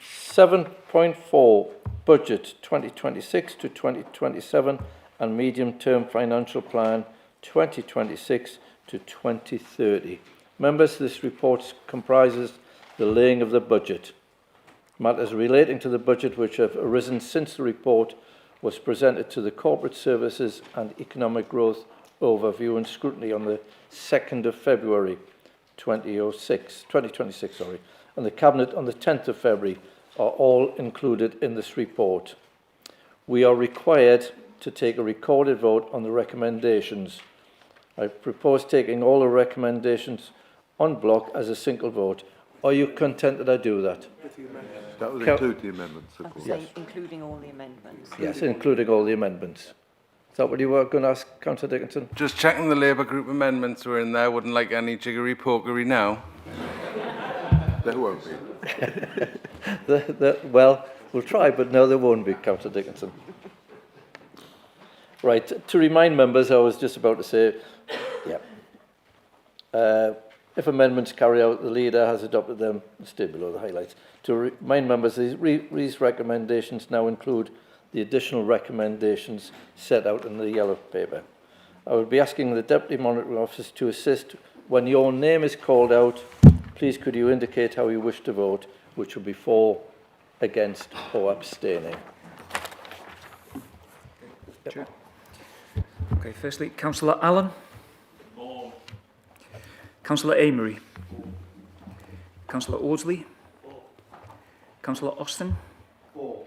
7.4 Budget 2026 to 2027 and Medium-Term Financial Plan 2026 to 2030. Members, this report comprises the laying of the budget. Matters relating to the budget which have arisen since the report was presented to the Corporate Services and Economic Growth Overview and Scrutiny on the 2nd of February 2026, and the Cabinet on the 10th of February are all included in this report. We are required to take a recorded vote on the recommendations. I propose taking all the recommendations en bloc as a single vote. Are you content that I do that? That would include the amendments, of course. Yes. Including all the amendments. Yes, including all the amendments. Is that what you were going to ask, Councillor Dickinson? Just checking the Labour group amendments were in there. Wouldn't like any jiggery-pokery now. There won't be. Well, We'll try, but no, there won't be, Councillor Dickinson. Right, to remind members, I was just about to say, if amendments carry out, the leader has adopted them, stay below the highlights. To remind members, these recommendations now include the additional recommendations set out in the yellow paper. I will be asking the Deputy Monitoring Officer to assist when your name is called out. Please could you indicate how you wish to vote, which will be for, against or abstaining. Chair. Okay, firstly, Councillor Allen. For. Councillor Amery. Councillor Audsley. For. Councillor Austin. For.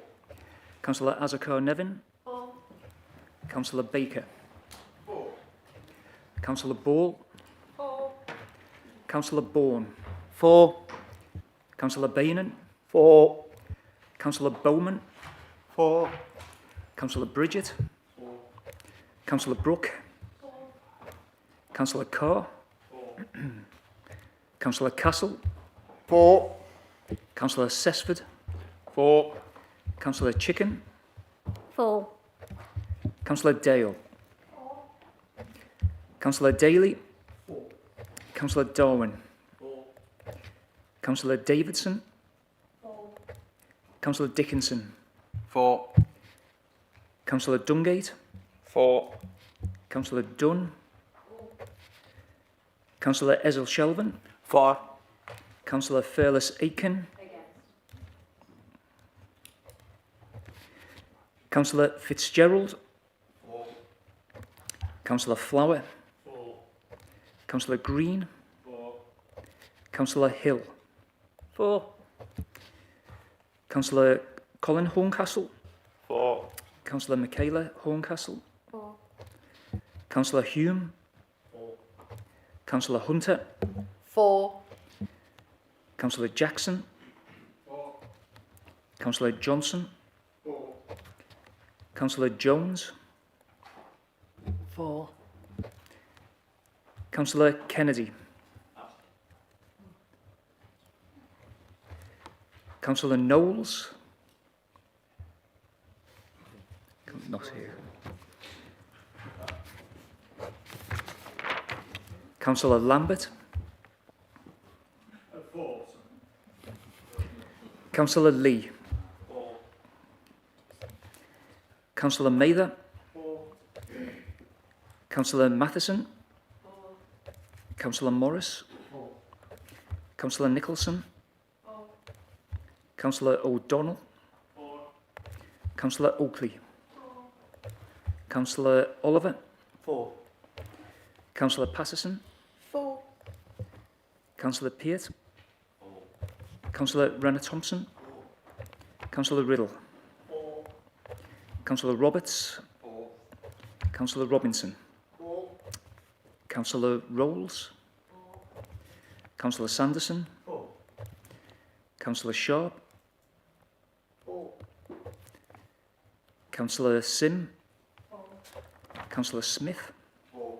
Councillor Azakar Nevin. For. Councillor Baker. For. Councillor Ball. For. Councillor Bourne. For. Councillor Bainan. For. Councillor Bowman. For. Councillor Bridget. For. Councillor Brooke. For. Councillor Carr. For. Councillor Castle. For. Councillor Sesford. For. Councillor Chicken. For. Councillor Dale. For. Councillor Daly. For. Councillor Darwin. For. Councillor Davidson. For. Councillor Dickinson. For. Councillor Dungate. For. Councillor Dunn. Councillor Ezel Shelvin. For. Councillor Fairless Aiken. Councillor Fitzgerald. For. Councillor Flower. For. Councillor Green. For. Councillor Hill. For. Councillor Colin Horncastle. For. Councillor Michaela Horncastle. For. Councillor Hume. For. Councillor Hunter. For. Councillor Jackson. For. Councillor Johnson. For. Councillor Jones. For. Councillor Kennedy. Councillor Knowles. Not here. Councillor Lambert. For. Councillor Lee. For. Councillor Mather. For. Councillor Matheson. Councillor Morris. For. Councillor Nicholson. Councillor O'Donnell. For. Councillor Oakley. Councillor Oliver. For. Councillor Patterson. For. Councillor Peart. Councillor Renner Thompson. Councillor Riddle. For. Councillor Roberts. For. Councillor Robinson. For. Councillor Rolls. Councillor Sanderson. For. Councillor Sharp. For. Councillor Sim. Councillor Smith. For.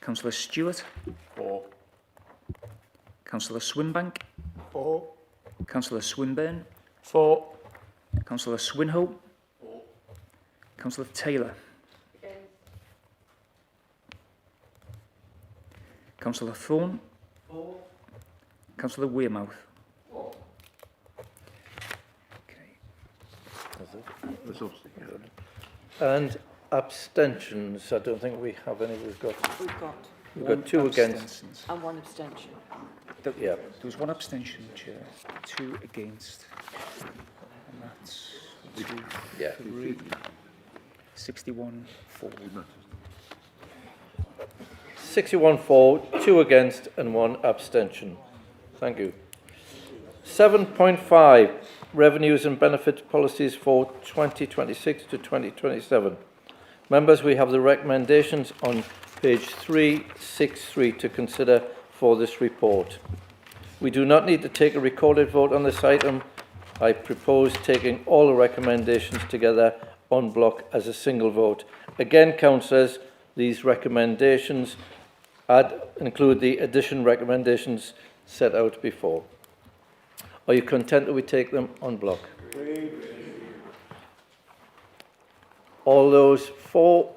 Councillor Stewart. For. Councillor Swinbank. For. Councillor Swinburne. For. Councillor Swinhoe. For. Councillor Taylor. Councillor Thorne. For. Councillor Wearmouth. For. And abstentions, I don't think we have any. We've got One two against. abstentions. And one abstention. Yeah. There was one abstention, Chair. 2 against. And that's 2, Yeah. 3, 61, 4. 61 for, 2 against and 1 abstention. Thank you. 7.5, Revenues and Benefits Policies for 2026 to 2027. Members, we have the recommendations on page 363 to consider for this report. We do not need to take a recorded vote on this item. I propose taking all the recommendations together en bloc as a single vote. Again, councillors, these recommendations include the addition recommendations set out before. Are you content that we take them en bloc? All those for?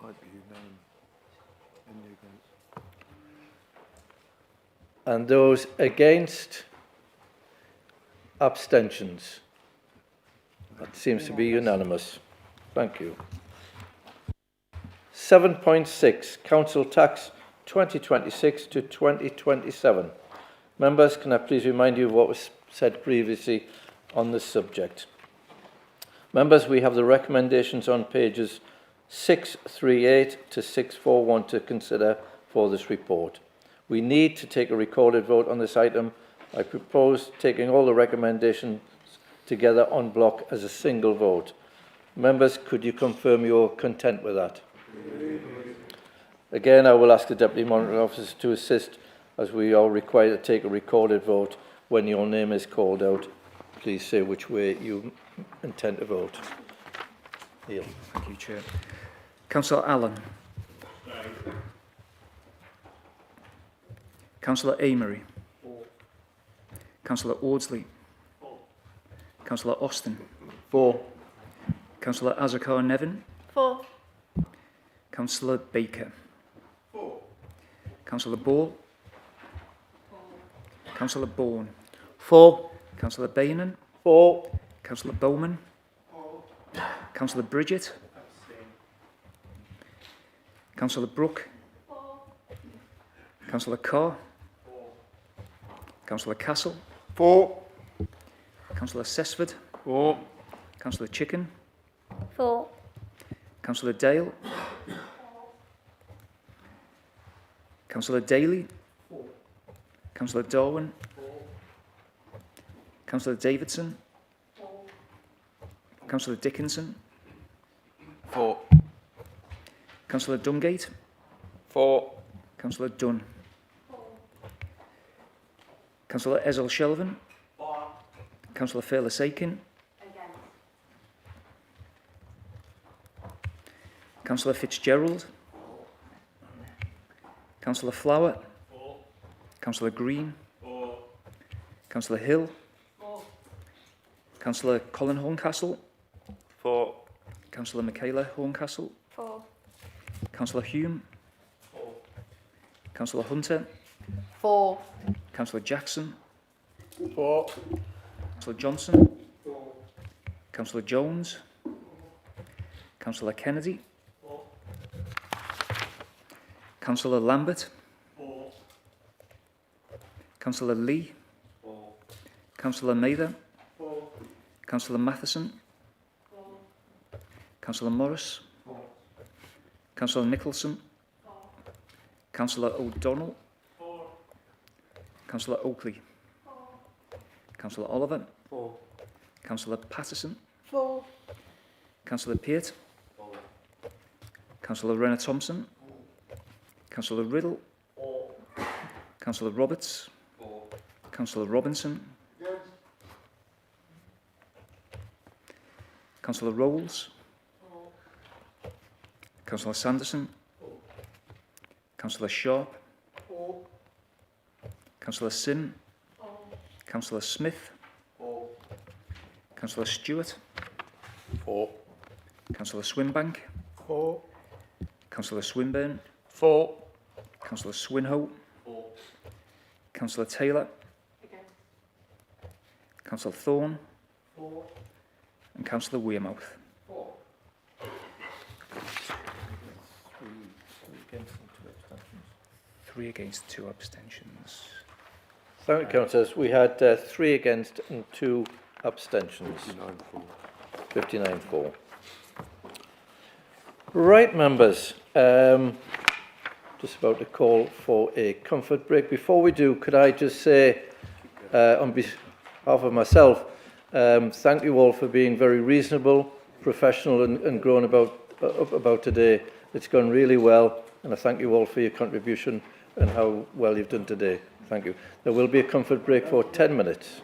Might be unanimous. Any against? And those against? Abstentions? That seems to be unanimous. Thank you. 7.6, Council Tax 2026 to 2027. Members, can I please remind you of what was said previously on this subject? Members, we have the recommendations on pages 638 to 641 to consider for this report. We need to take a recorded vote on this item. I propose taking all the recommendations together en bloc as a single vote. Members, could you confirm you're content with that? Again, I will ask the Deputy Monitoring Officer to assist, as we are required to take a recorded vote. When your name is called out, please say which way you intend to vote. Neil. Thank you, Chair. Councillor Allen. Councillor Amery. Councillor Audsley. Councillor Austin. 4. Councillor Azakar Nevin. 4. Councillor Baker. 4. Councillor Ball. 4. Councillor Bourne. 4. Councillor Bainan. 4. Councillor Bowman. 4. Councillor Bridget. Councillor Brooke. 4. Councillor Carr. 4. Councillor Castle. 4. Councillor Sesford. 4. Councillor Chicken. 4. Councillor Dale. Councillor Daly. Councillor Darwin. Councillor Davidson. Councillor Dickinson. 4. Councillor Dungate. 4. Councillor Dunn. Councillor Ezel Shelvin. Councillor Fairless Aiken. Councillor Fitzgerald. Councillor Flower. Councillor Green. Councillor Hill. Councillor Colin Horncastle. 4. Councillor Michaela Horncastle. 4. Councillor Hume. Councillor Hunter. 4. Councillor Jackson. 4. Councillor Johnson. Councillor Jones. Councillor Kennedy. Councillor Lambert. Councillor Lee. Councillor Mather. Councillor Matheson. Councillor Morris. Councillor Nicholson. Councillor O'Donnell. Councillor Oakley. Councillor Oliver. Councillor Patterson. 4. Councillor Peart. Councillor Renner Thompson. Councillor Riddle. Councillor Roberts. Councillor Robinson. Councillor Rolls. Councillor Sanderson. Councillor Sharp. Councillor Sim. Councillor Smith. Councillor Stewart. 4. Councillor Swinbank. 4. Councillor Swinburne. 4. Councillor Swinhoe. Councillor Taylor. Councillor Thorne. And Councillor Wearmouth. 3 against, 2 abstentions. Thank you, Councillors. We had 3 against and 2 abstentions. 59-4. Right, members. Just about to call for a comfort break. Before we do, could I just say, on behalf of myself, thank you all for being very reasonable, professional and grown about today. It's gone really well, and I thank you all for your contribution and how well you've done today. Thank you. There will be a comfort break for 10 minutes.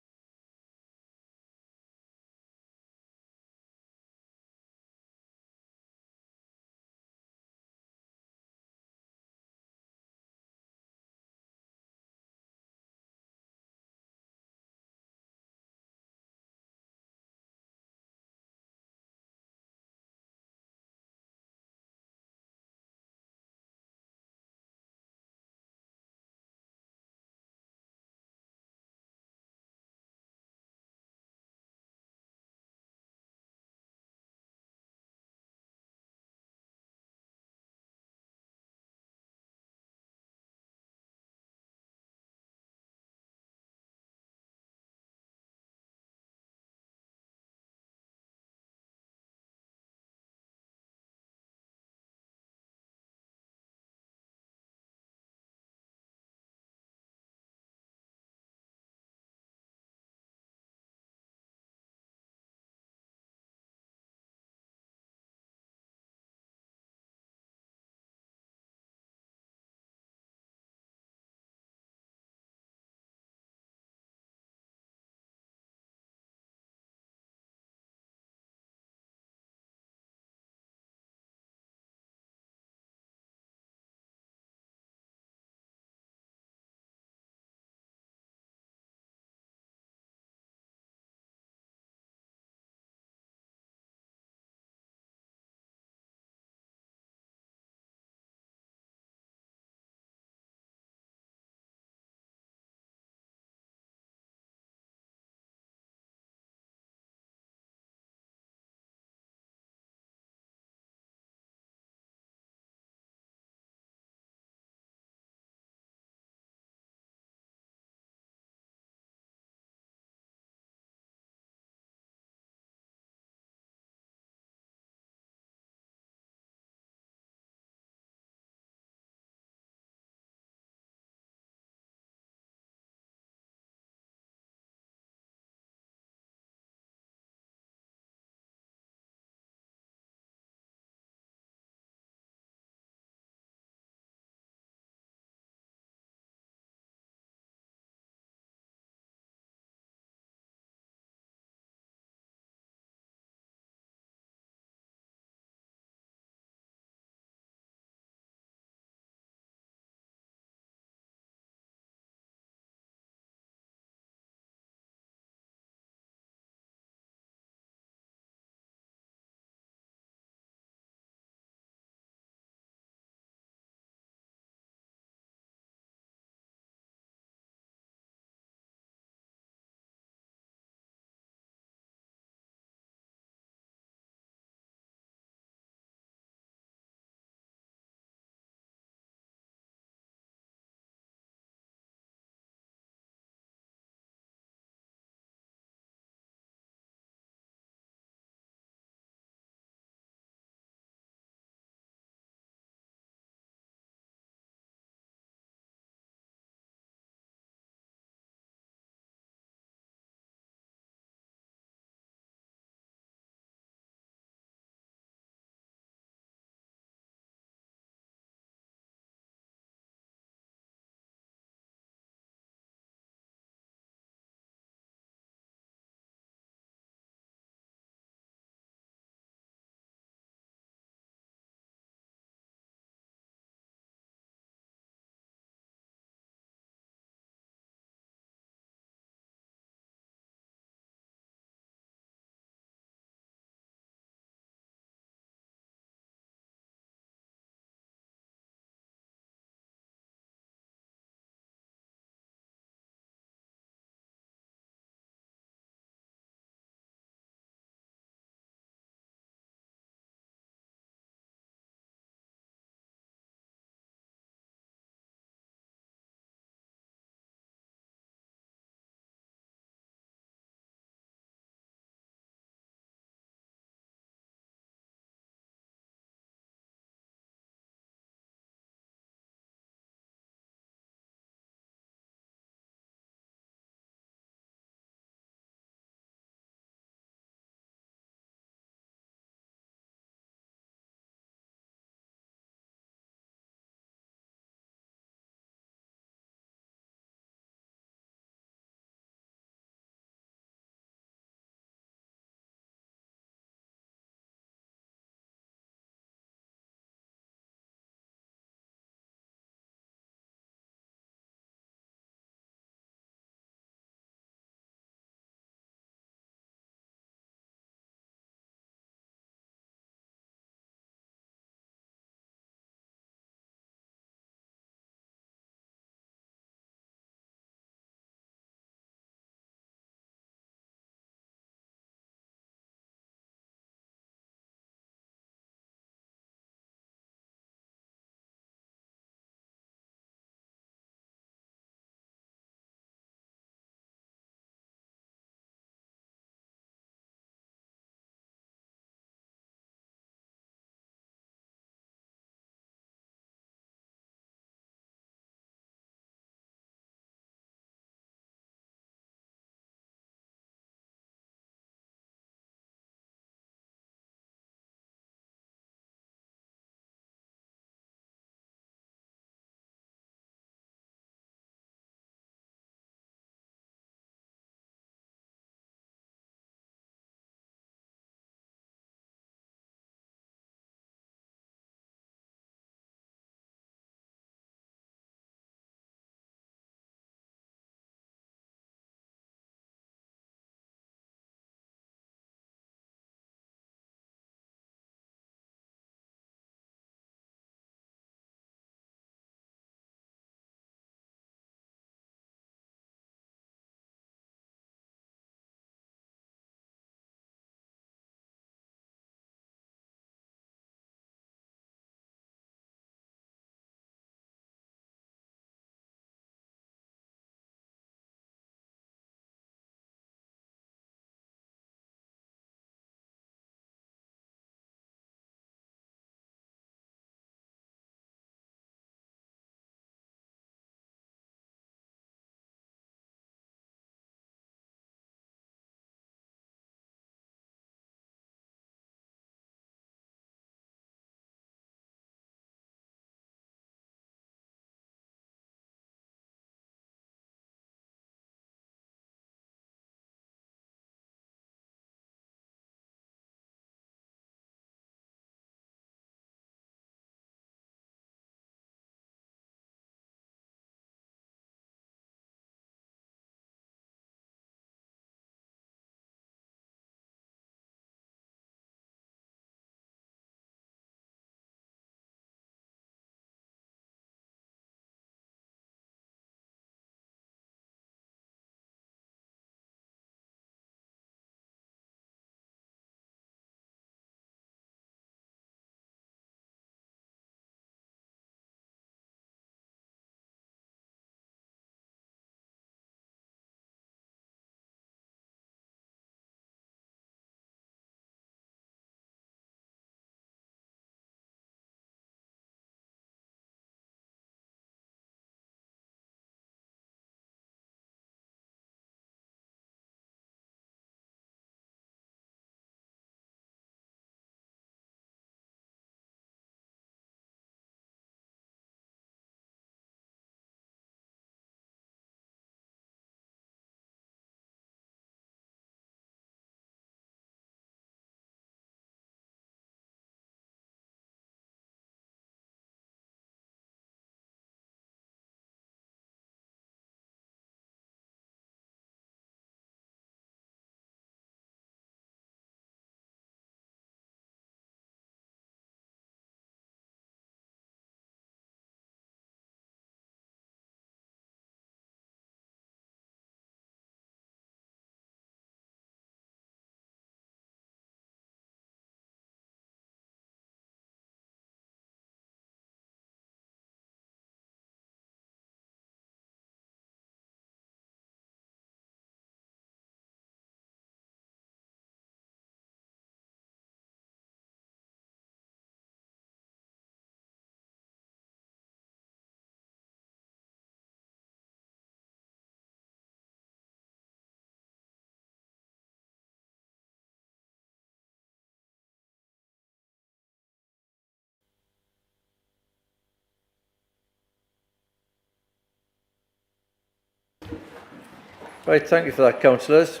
Right, thank you for that, councillors.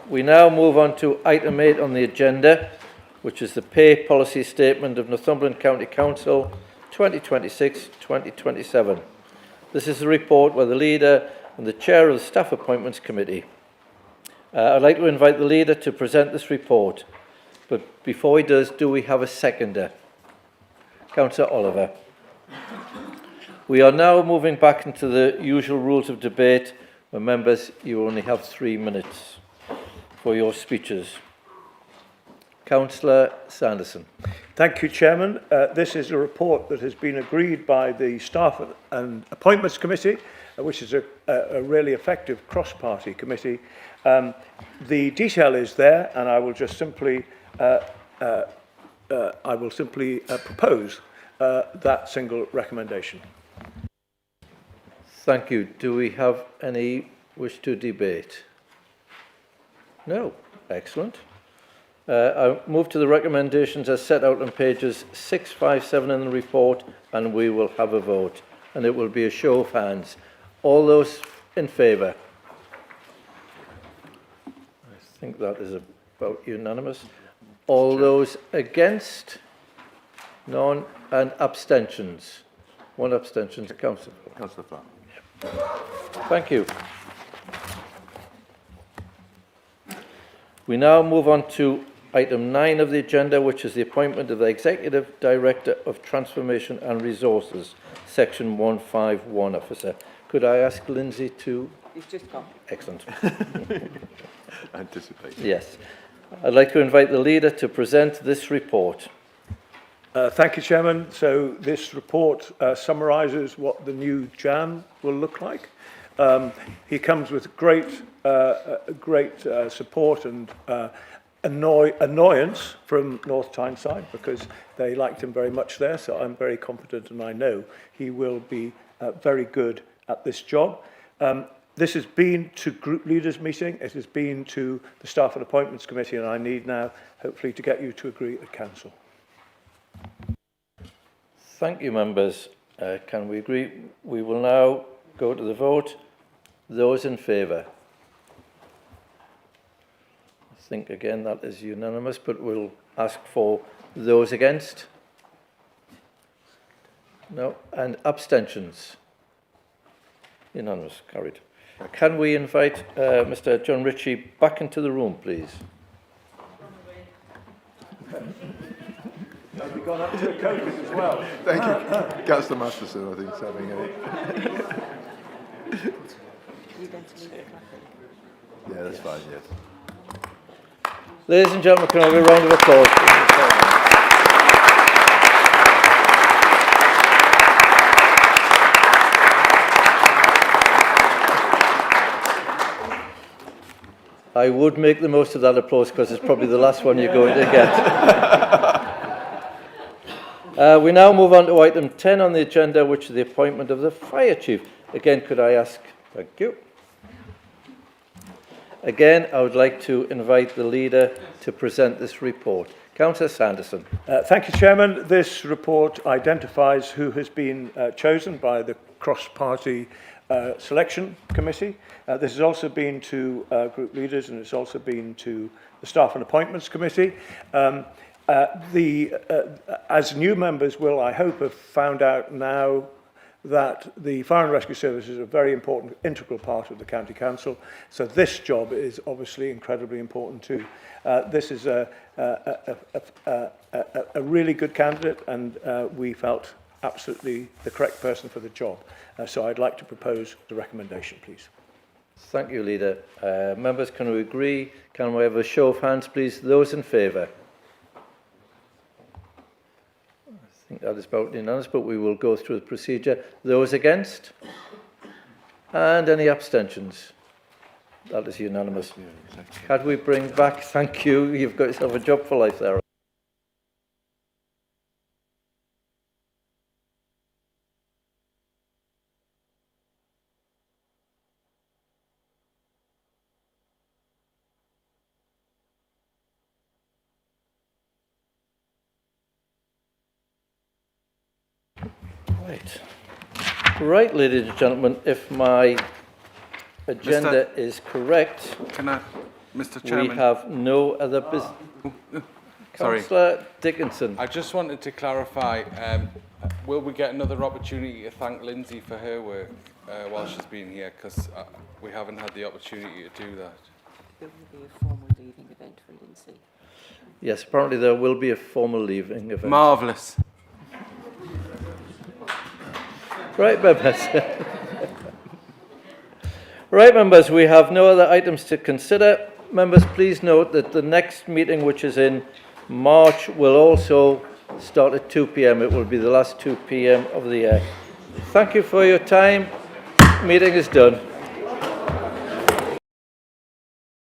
We now move on to item 8 on the agenda, which is the pay policy statement of Northumberland County Council 2026-2027. This is the report by the leader and the chair of the Staff Appointments Committee. I'd like to invite the leader to present this report, but before he does, do we have a seconder? Councillor Oliver. We are now moving back into the usual rules of debate, where members, you only have 3 minutes for your speeches. Councillor Sanderson. Thank you, Chairman. This is a report that has been agreed by the Staff and Appointments Committee, which is a really effective cross-party committee. The detail is there, and I will just simply propose that single recommendation. Thank you. Do we have any wish to debate? No. Excellent. I'll move to the recommendations as set out on pages 6, 5, 7 in the report, and we will have a vote. And it will be a show of hands. All those in favour? I think that is about unanimous. All those against? None. And abstentions? 1 abstention. Councillor Flack. Thank you. We now move on to item 9 of the agenda, which is the appointment of the Executive Director of Transformation and Resources, Section 151 officer. Could I ask Lindsay to... He's just gone. Excellent. Anticipate. Yes. I'd like to invite the leader to present this report. Thank you, Chairman. So this report summarises what the new JAM will look like. He comes with great support and annoyance from North Tyneside because they liked him very much there. So I'm very confident, and I know he will be very good at this job. This has been to group leaders meeting. It has been to the Staff and Appointments Committee, and I need now, hopefully, to get you to agree at Council. Thank you, members. Can we agree? We will now go to the vote. Those in favour? I think, again, that is unanimous, but we'll ask for those against. No. And abstentions? Unanimous. Carried. Can we invite Mr. John Ritchie back into the room, please? Have you gone up to a COVID as well? Thank you. Councillor Masterson, I think, is having a... Yeah, that's fine, yes. Ladies and gentlemen, can I have a round of applause? I would make the most of that applause because it's probably the last one you're going to get. We now move on to item 10 on the agenda, which is the appointment of the Fire Chief. Again, could I ask... Thank you. Again, I would like to invite the leader to present this report. Councillor Sanderson. Thank you, Chairman. This report identifies who has been chosen by the cross-party selection committee. This has also been to group leaders, and it's also been to the Staff and Appointments Committee. As new members will, I hope, have found out now that the Fire and Rescue Service is a very important, integral part of the County Council. So this job is obviously incredibly important too. This is a really good candidate, and we felt absolutely the correct person for the job. So I'd like to propose the recommendation, please. Thank you, Leader. Members, can we agree? Can we have a show of hands, please? Those in favour? I think that is about unanimous, but we will go through the procedure. Those against? And any abstentions? That is unanimous. Can we bring back... Thank you. You've got yourself a job for life there. Right, ladies and gentlemen, if my agenda is correct. Can I, Mr. We Chairman? have no other business. Sorry. Councillor Dickinson. I just wanted to clarify, will we get another opportunity to thank Lindsay for her work while she's been here? Because we haven't had the opportunity to do that. There will be a formal leaving event for Lindsay. Yes, apparently there will be a formal leaving event. Marvellous. Right, members. Right, members, we have no other items to consider. Members, please note that the next meeting, which is in March, will also start at 2 p.m. It will be the last 2 p.m. of the year. Thank you for your time. Meeting is done.